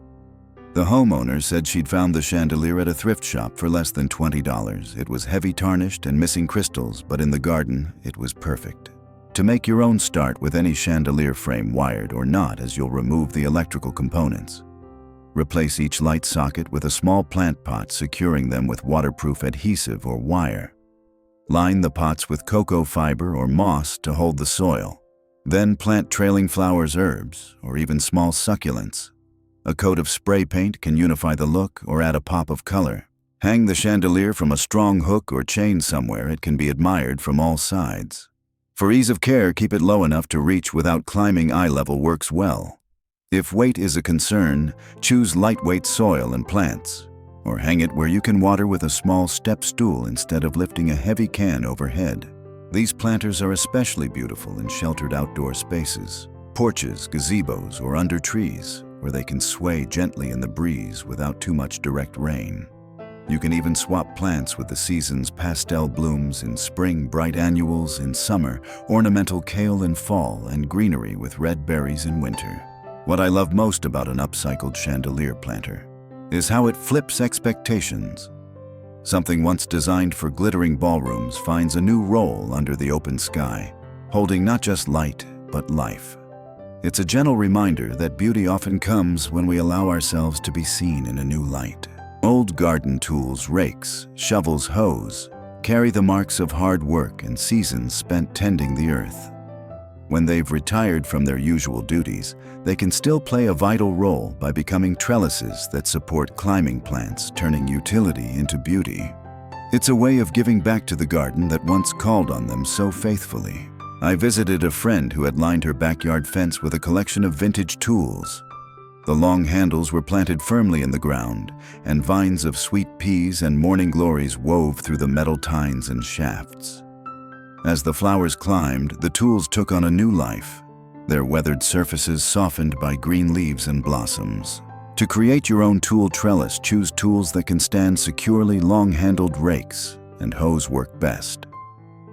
The homeowner said she'd found the chandelier at a thrift shop for less than $20. It was heavy tarnished and missing crystals, but in the garden, it was perfect. To make your own, start with any chandelier frame, wired or not, as you'll remove the electrical components. Replace each light socket with a small plant pot, securing them with waterproof adhesive or wire. Line the pots with cocoa fiber or moss to hold the soil. Then plant trailing flowers, herbs, or even small succulents. A coat of spray paint can unify the look or add a pop of color. Hang the chandelier from a strong hook or chain somewhere it can be admired from all sides. For ease of care, keep it low enough to reach without climbing. Eye level works well. If weight is a concern, choose lightweight soil and plants, or hang it where you can water with a small step stool instead of lifting a heavy can overhead. These planters are especially beautiful in sheltered outdoor spaces, porches, gazebos, or under trees, where they can sway gently in the breeze without too much direct rain. You can even swap plants with the season's pastel blooms in spring, bright annuals in summer, ornamental kale in fall, and greenery with red berries in winter. What I love most about an upcycled chandelier planter is how it flips expectations. Something once designed for glittering ballrooms finds a new role under the open sky, holding not just light, but life. It's a gentle reminder that beauty often comes when we allow ourselves to be seen in a new light. Old garden tools, rakes, shovels, hoes, carry the marks of hard work and seasons spent tending the earth. When they've retired from their usual duties, they can still play a vital role by becoming trellises that support climbing plants, turning utility into beauty. It's a way of giving back to the garden that once called on them so faithfully. I visited a friend who had lined her backyard fence with a collection of vintage tools. The long handles were planted firmly in the ground, and vines of sweet peas and morning glories wove through the metal tines and shafts. As the flowers climbed, the tools took on a new life, their weathered surfaces softened by green leaves and blossoms. To create your own tool trellis, choose tools that can stand securely. Long-handled rakes and hoes work best.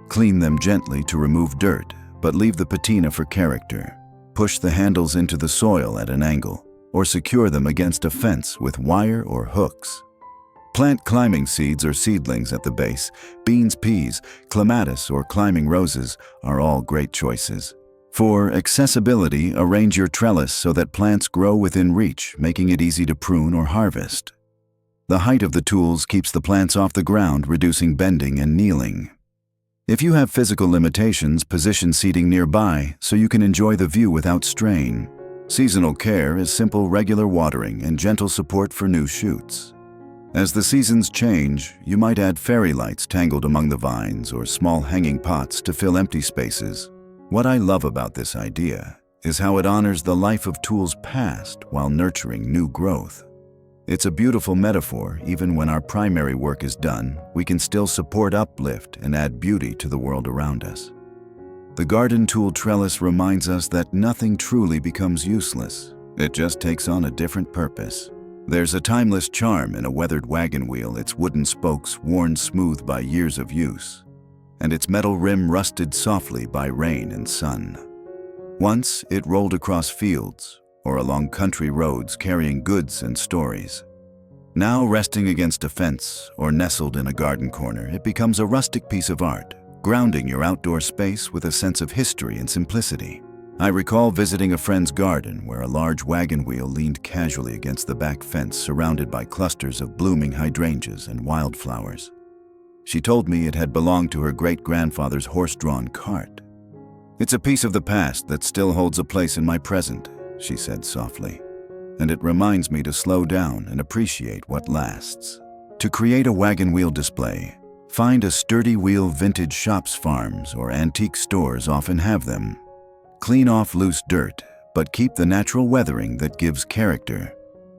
Clean them gently to remove dirt, but leave the patina for character. Push the handles into the soil at an angle, or secure them against a fence with wire or hooks. Plant climbing seeds or seedlings at the base. Beans, peas, clematis, or climbing roses are all great choices. For accessibility, arrange your trellis so that plants grow within reach, making it easy to prune or harvest. The height of the tools keeps the plants off the ground, reducing bending and kneeling. If you have physical limitations, position seating nearby so you can enjoy the view without strain. Seasonal care is simple, regular watering and gentle support for new shoots. As the seasons change, you might add fairy lights tangled among the vines or small hanging pots to fill empty spaces. What I love about this idea is how it honors the life of tools past while nurturing new growth. It's a beautiful metaphor. Even when our primary work is done, we can still support, uplift, and add beauty to the world around us. The garden tool trellis reminds us that nothing truly becomes useless. It just takes on a different purpose. There's a timeless charm in a weathered wagon wheel, its wooden spokes worn smooth by years of use, and its metal rim rusted softly by rain and sun. Once it rolled across fields or along country roads carrying goods and stories. Now, resting against a fence or nestled in a garden corner, it becomes a rustic piece of art, grounding your outdoor space with a sense of history and simplicity. I recall visiting a friend's garden where a large wagon wheel leaned casually against the back fence, surrounded by clusters of blooming hydrangeas and wildflowers. She told me it had belonged to her great-grandfather's horse-drawn cart. "It's a piece of the past that still holds a place in my present," she said softly, "and it reminds me to slow down and appreciate what lasts." To create a wagon wheel display, find a sturdy wheel. Vintage shops, farms, or antique stores often have them. Clean off loose dirt, but keep the natural weathering that gives character.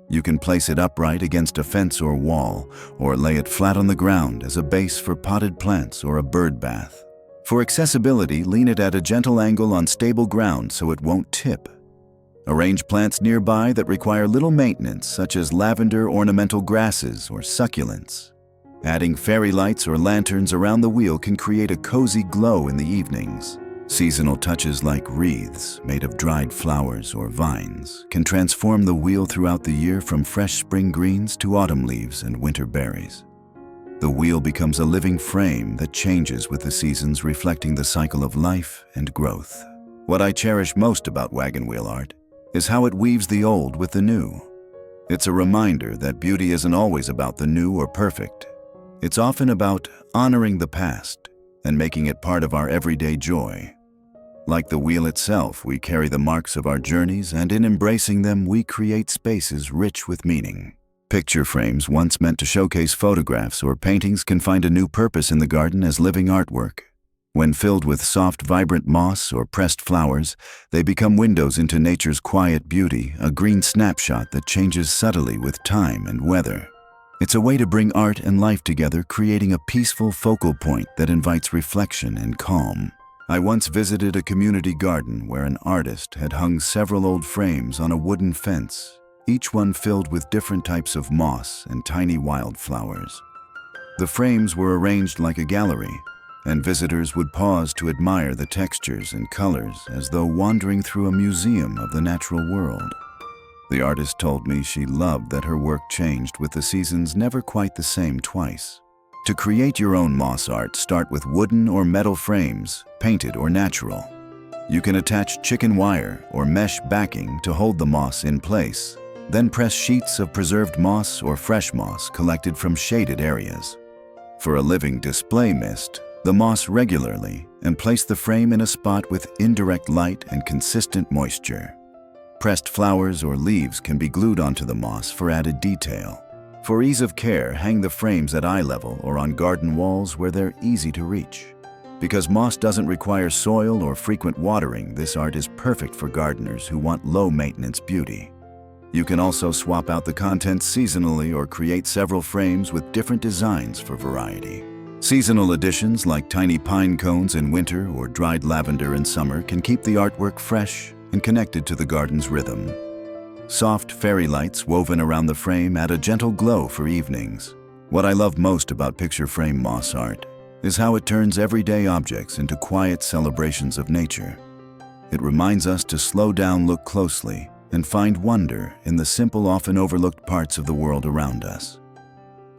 You can place it upright against a fence or wall, or lay it flat on the ground as a base for potted plants or a bird bath. For accessibility, lean it at a gentle angle on stable ground so it won't tip. Arrange plants nearby that require little maintenance, such as lavender, ornamental grasses, or succulents. Adding fairy lights or lanterns around the wheel can create a cozy glow in the evenings. Seasonal touches like wreaths made of dried flowers or vines can transform the wheel throughout the year, from fresh spring greens to autumn leaves and winter berries. The wheel becomes a living frame that changes with the seasons, reflecting the cycle of life and growth. What I cherish most about wagon wheel art is how it weaves the old with the new. It's a reminder that beauty isn't always about the new or perfect. It's often about honoring the past and making it part of our everyday joy. Like the wheel itself, we carry the marks of our journeys, and in embracing them, we create spaces rich with meaning. Picture frames, once meant to showcase photographs or paintings, can find a new purpose in the garden as living artwork. When filled with soft, vibrant moss or pressed flowers, they become windows into nature's quiet beauty, a green snapshot that changes subtly with time and weather. It's a way to bring art and life together, creating a peaceful focal point that invites reflection and calm. I once visited a community garden where an artist had hung several old frames on a wooden fence, each one filled with different types of moss and tiny wildflowers. The frames were arranged like a gallery, and visitors would pause to admire the textures and colors as though wandering through a museum of the natural world. The artist told me she loved that her work changed with the seasons, never quite the same twice. To create your own moss art, start with wooden or metal frames, painted or natural. You can attach chicken wire or mesh backing to hold the moss in place. Then press sheets of preserved moss or fresh moss collected from shaded areas. For a living display, mist the moss regularly and place the frame in a spot with indirect light and consistent moisture. Pressed flowers or leaves can be glued onto the moss for added detail. For ease of care, hang the frames at eye level or on garden walls where they're easy to reach. Because moss doesn't require soil or frequent watering, this art is perfect for gardeners who want low-maintenance beauty. You can also swap out the contents seasonally or create several frames with different designs for variety. Seasonal additions like tiny pine cones in winter or dried lavender in summer can keep the artwork fresh and connected to the garden's rhythm. Soft fairy lights woven around the frame add a gentle glow for evenings. What I love most about picture frame moss art is how it turns everyday objects into quiet celebrations of nature. It reminds us to slow down, look closely, and find wonder in the simple, often overlooked parts of the world around us.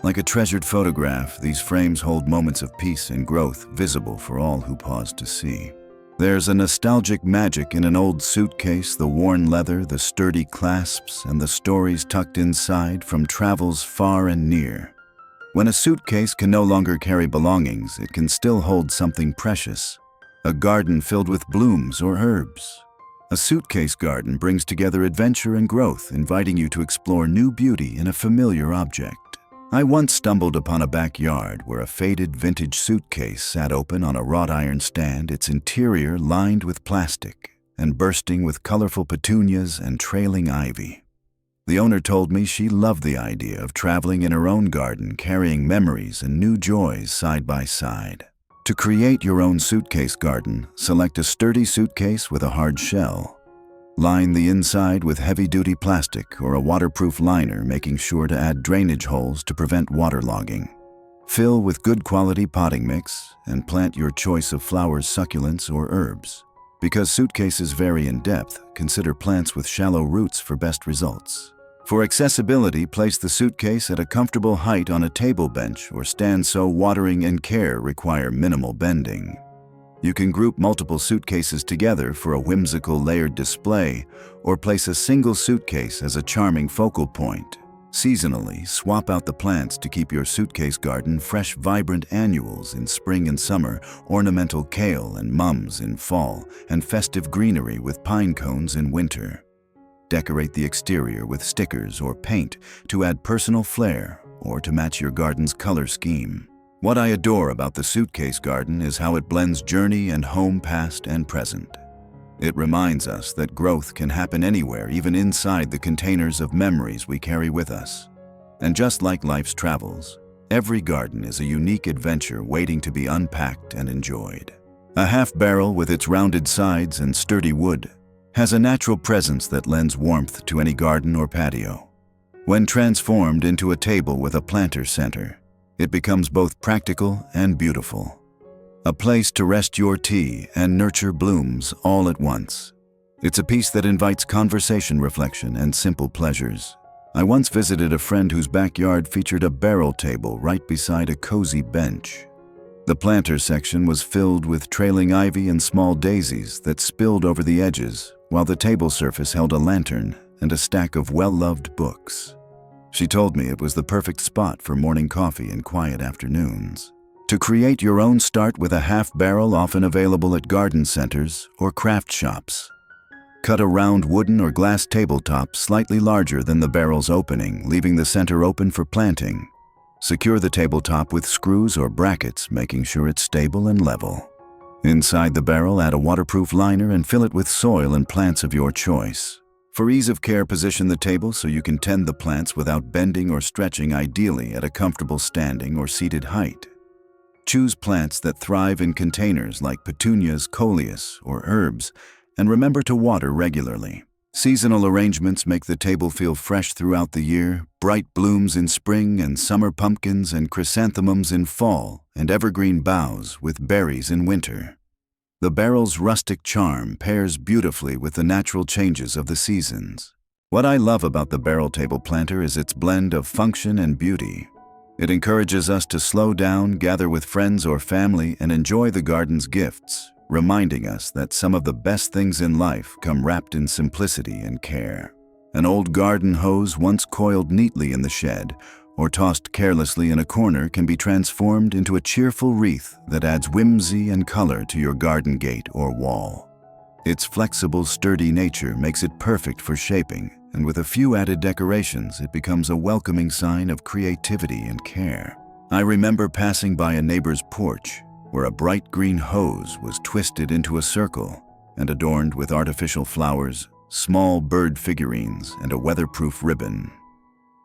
Like a treasured photograph, these frames hold moments of peace and growth visible for all who pause to see. There's a nostalgic magic in an old suitcase, the worn leather, the sturdy clasps, and the stories tucked inside from travels far and near. When a suitcase can no longer carry belongings, it can still hold something precious. A garden filled with blooms or herbs. A suitcase garden brings together adventure and growth, inviting you to explore new beauty in a familiar object. I once stumbled upon a backyard where a faded vintage suitcase sat open on a wrought iron stand, its interior lined with plastic and bursting with colorful petunias and trailing ivy. The owner told me she loved the idea of traveling in her own garden, carrying memories and new joys side by side. To create your own suitcase garden, select a sturdy suitcase with a hard shell. Line the inside with heavy-duty plastic or a waterproof liner, making sure to add drainage holes to prevent waterlogging. Fill with good quality potting mix and plant your choice of flowers, succulents, or herbs. Because suitcases vary in depth, consider plants with shallow roots for best results. For accessibility, place the suitcase at a comfortable height on a table bench or stand so watering and care require minimal bending. You can group multiple suitcases together for a whimsical layered display, or place a single suitcase as a charming focal point. Seasonally, swap out the plants to keep your suitcase garden fresh, vibrant annuals in spring and summer, ornamental kale and mums in fall, and festive greenery with pine cones in winter. Decorate the exterior with stickers or paint to add personal flair or to match your garden's color scheme. What I adore about the suitcase garden is how it blends journey and home, past and present. It reminds us that growth can happen anywhere, even inside the containers of memories we carry with us. And just like life's travels, every garden is a unique adventure waiting to be unpacked and enjoyed. A half barrel with its rounded sides and sturdy wood has a natural presence that lends warmth to any garden or patio. When transformed into a table with a planter center, it becomes both practical and beautiful. A place to rest your tea and nurture blooms all at once. It's a piece that invites conversation, reflection, and simple pleasures. I once visited a friend whose backyard featured a barrel table right beside a cozy bench. The planter section was filled with trailing ivy and small daisies that spilled over the edges, while the table surface held a lantern and a stack of well-loved books. She told me it was the perfect spot for morning coffee and quiet afternoons. To create your own, start with a half barrel, often available at garden centers or craft shops. Cut a round wooden or glass tabletop slightly larger than the barrel's opening, leaving the center open for planting. Secure the tabletop with screws or brackets, making sure it's stable and level. Inside the barrel, add a waterproof liner and fill it with soil and plants of your choice. For ease of care, position the table so you can tend the plants without bending or stretching, ideally at a comfortable standing or seated height. Choose plants that thrive in containers like petunias, coleus, or herbs, and remember to water regularly. Seasonal arrangements make the table feel fresh throughout the year, bright blooms in spring and summer, pumpkins and chrysanthemums in fall, and evergreen boughs with berries in winter. The barrel's rustic charm pairs beautifully with the natural changes of the seasons. What I love about the barrel table planter is its blend of function and beauty. It encourages us to slow down, gather with friends or family, and enjoy the garden's gifts, reminding us that some of the best things in life come wrapped in simplicity and care. An old garden hose once coiled neatly in the shed or tossed carelessly in a corner can be transformed into a cheerful wreath that adds whimsy and color to your garden gate or wall. Its flexible, sturdy nature makes it perfect for shaping, and with a few added decorations, it becomes a welcoming sign of creativity and care. I remember passing by a neighbor's porch where a bright green hose was twisted into a circle and adorned with artificial flowers, small bird figurines, and a weatherproof ribbon.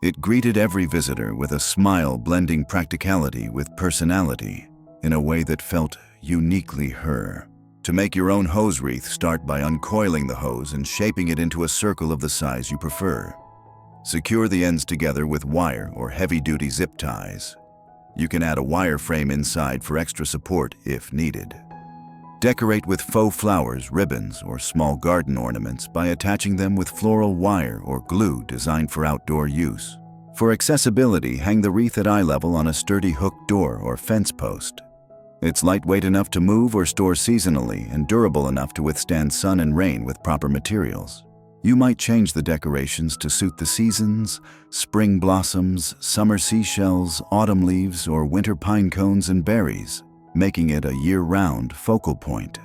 It greeted every visitor with a smile, blending practicality with personality in a way that felt uniquely her. To make your own hose wreath, start by uncoiling the hose and shaping it into a circle of the size you prefer. Secure the ends together with wire or heavy-duty zip ties. You can add a wire frame inside for extra support if needed. Decorate with faux flowers, ribbons, or small garden ornaments by attaching them with floral wire or glue designed for outdoor use. For accessibility, hang the wreath at eye level on a sturdy hook door or fence post. It's lightweight enough to move or store seasonally and durable enough to withstand sun and rain with proper materials. You might change the decorations to suit the seasons: spring blossoms, summer seashells, autumn leaves, or winter pine cones and berries, making it a year-round focal point.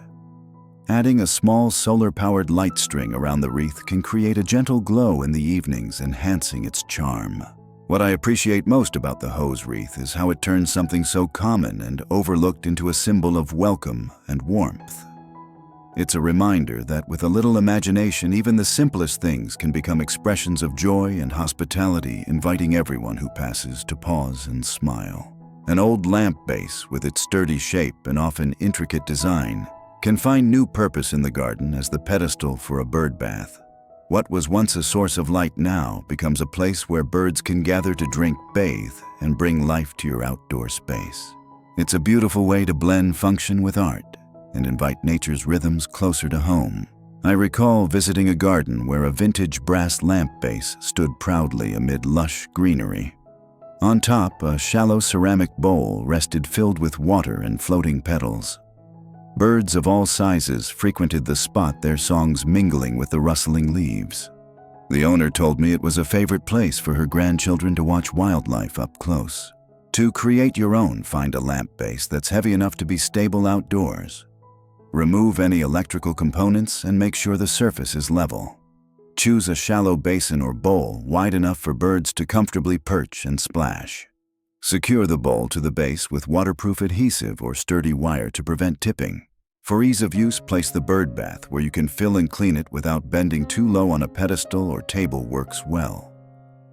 Adding a small solar-powered light string around the wreath can create a gentle glow in the evenings, enhancing its charm. What I appreciate most about the hose wreath is how it turns something so common and overlooked into a symbol of welcome and warmth. It's a reminder that with a little imagination, even the simplest things can become expressions of joy and hospitality, inviting everyone who passes to pause and smile. An old lamp base, with its sturdy shape and often intricate design, can find new purpose in the garden as the pedestal for a bird bath. What was once a source of light now becomes a place where birds can gather to drink, bathe, and bring life to your outdoor space. It's a beautiful way to blend function with art and invite nature's rhythms closer to home. I recall visiting a garden where a vintage brass lamp base stood proudly amid lush greenery. On top, a shallow ceramic bowl rested filled with water and floating petals. Birds of all sizes frequented the spot, their songs mingling with the rustling leaves. The owner told me it was a favorite place for her grandchildren to watch wildlife up close. To create your own, find a lamp base that's heavy enough to be stable outdoors. Remove any electrical components and make sure the surface is level. Choose a shallow basin or bowl wide enough for birds to comfortably perch and splash. Secure the bowl to the base with waterproof adhesive or sturdy wire to prevent tipping. For ease of use, place the bird bath where you can fill and clean it without bending too low on a pedestal or table works well.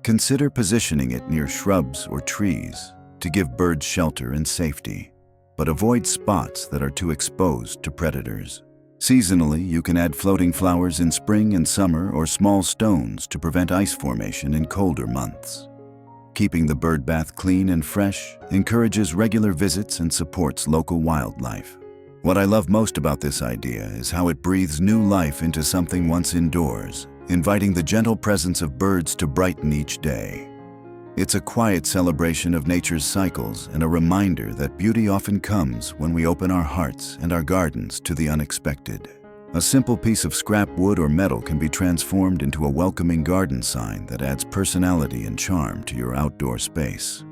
Consider positioning it near shrubs or trees to give birds shelter and safety, but avoid spots that are too exposed to predators. Seasonally, you can add floating flowers in spring and summer or small stones to prevent ice formation in colder months. Keeping the bird bath clean and fresh encourages regular visits and supports local wildlife. What I love most about this idea is how it breathes new life into something once indoors, inviting the gentle presence of birds to brighten each day. It's a quiet celebration of nature's cycles and a reminder that beauty often comes when we open our hearts and our gardens to the unexpected. A simple piece of scrap wood or metal can be transformed into a welcoming garden sign that adds personality and charm to your outdoor space.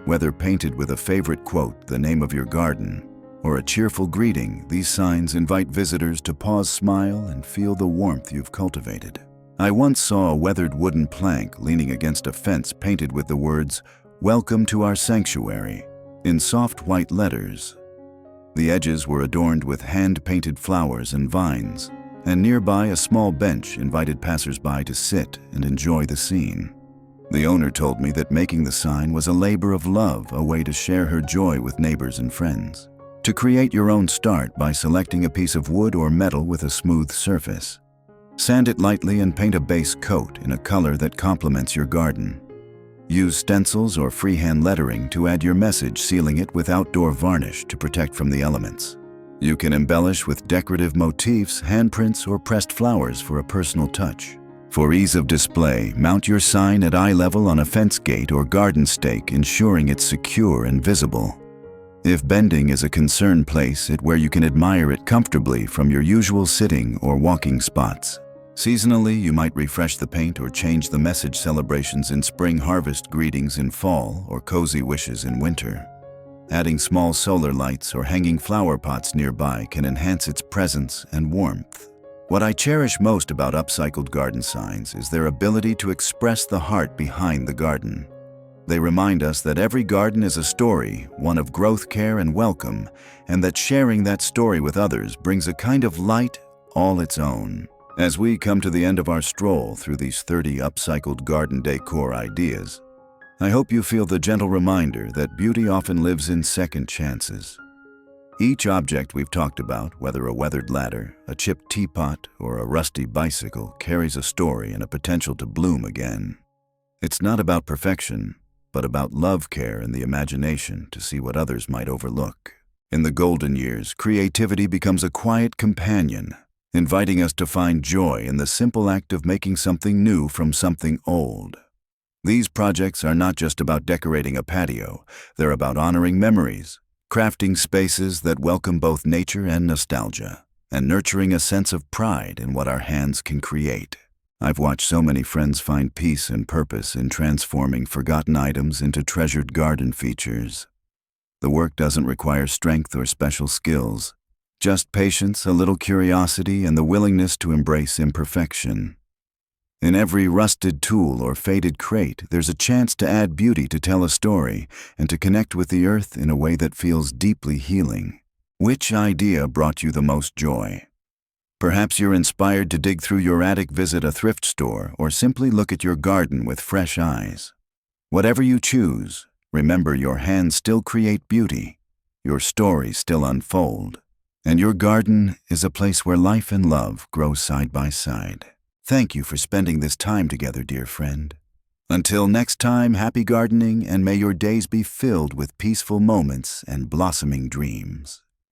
Whether painted with a favorite quote, the name of your garden, or a cheerful greeting, these signs invite visitors to pause, smile, and feel the warmth you've cultivated. I once saw a weathered wooden plank leaning against a fence painted with the words, "Welcome to our sanctuary," in soft white letters. The edges were adorned with hand-painted flowers and vines, and nearby a small bench invited passers-by to sit and enjoy the scene. The owner told me that making the sign was a labor of love, a way to share her joy with neighbors and friends. To create your own, start by selecting a piece of wood or metal with a smooth surface. Sand it lightly and paint a base coat in a color that complements your garden. Use stencils or freehand lettering to add your message, sealing it with outdoor varnish to protect from the elements. You can embellish with decorative motifs, handprints, or pressed flowers for a personal touch. For ease of display, mount your sign at eye level on a fence gate or garden stake, ensuring it's secure and visible. If bending is a concern, place it where you can admire it comfortably from your usual sitting or walking spots. Seasonally, you might refresh the paint or change the message, celebrations in spring, harvest greetings in fall, or cozy wishes in winter. Adding small solar lights or hanging flower pots nearby can enhance its presence and warmth. What I cherish most about upcycled garden signs is their ability to express the heart behind the garden. They remind us that every garden is a story, one of growth, care, and welcome, and that sharing that story with others brings a kind of light all its own. As we come to the end of our stroll through these 30 upcycled garden decor ideas, I hope you feel the gentle reminder that beauty often lives in second chances. Each object we've talked about, whether a weathered ladder, a chipped teapot, or a rusty bicycle, carries a story and a potential to bloom again. It's not about perfection, but about love, care, and the imagination to see what others might overlook. In the golden years, creativity becomes a quiet companion, inviting us to find joy in the simple act of making something new from something old. These projects are not just about decorating a patio, they're about honoring memories, crafting spaces that welcome both nature and nostalgia, and nurturing a sense of pride in what our hands can create. I've watched so many friends find peace and purpose in transforming forgotten items into treasured garden features. The work doesn't require strength or special skills, just patience, a little curiosity, and the willingness to embrace imperfection. In every rusted tool or faded crate, there's a chance to add beauty, to tell a story, and to connect with the earth in a way that feels deeply healing. Which idea brought you the most joy? Perhaps you're inspired to dig through your attic, visit a thrift store, or simply look at your garden with fresh eyes. Whatever you choose, remember your hands still create beauty, your stories still unfold, and your garden is a place where life and love grow side by side. Thank you for spending this time together, dear friend. Until next time, happy gardening, and may your days be filled with peaceful moments and blossoming dreams.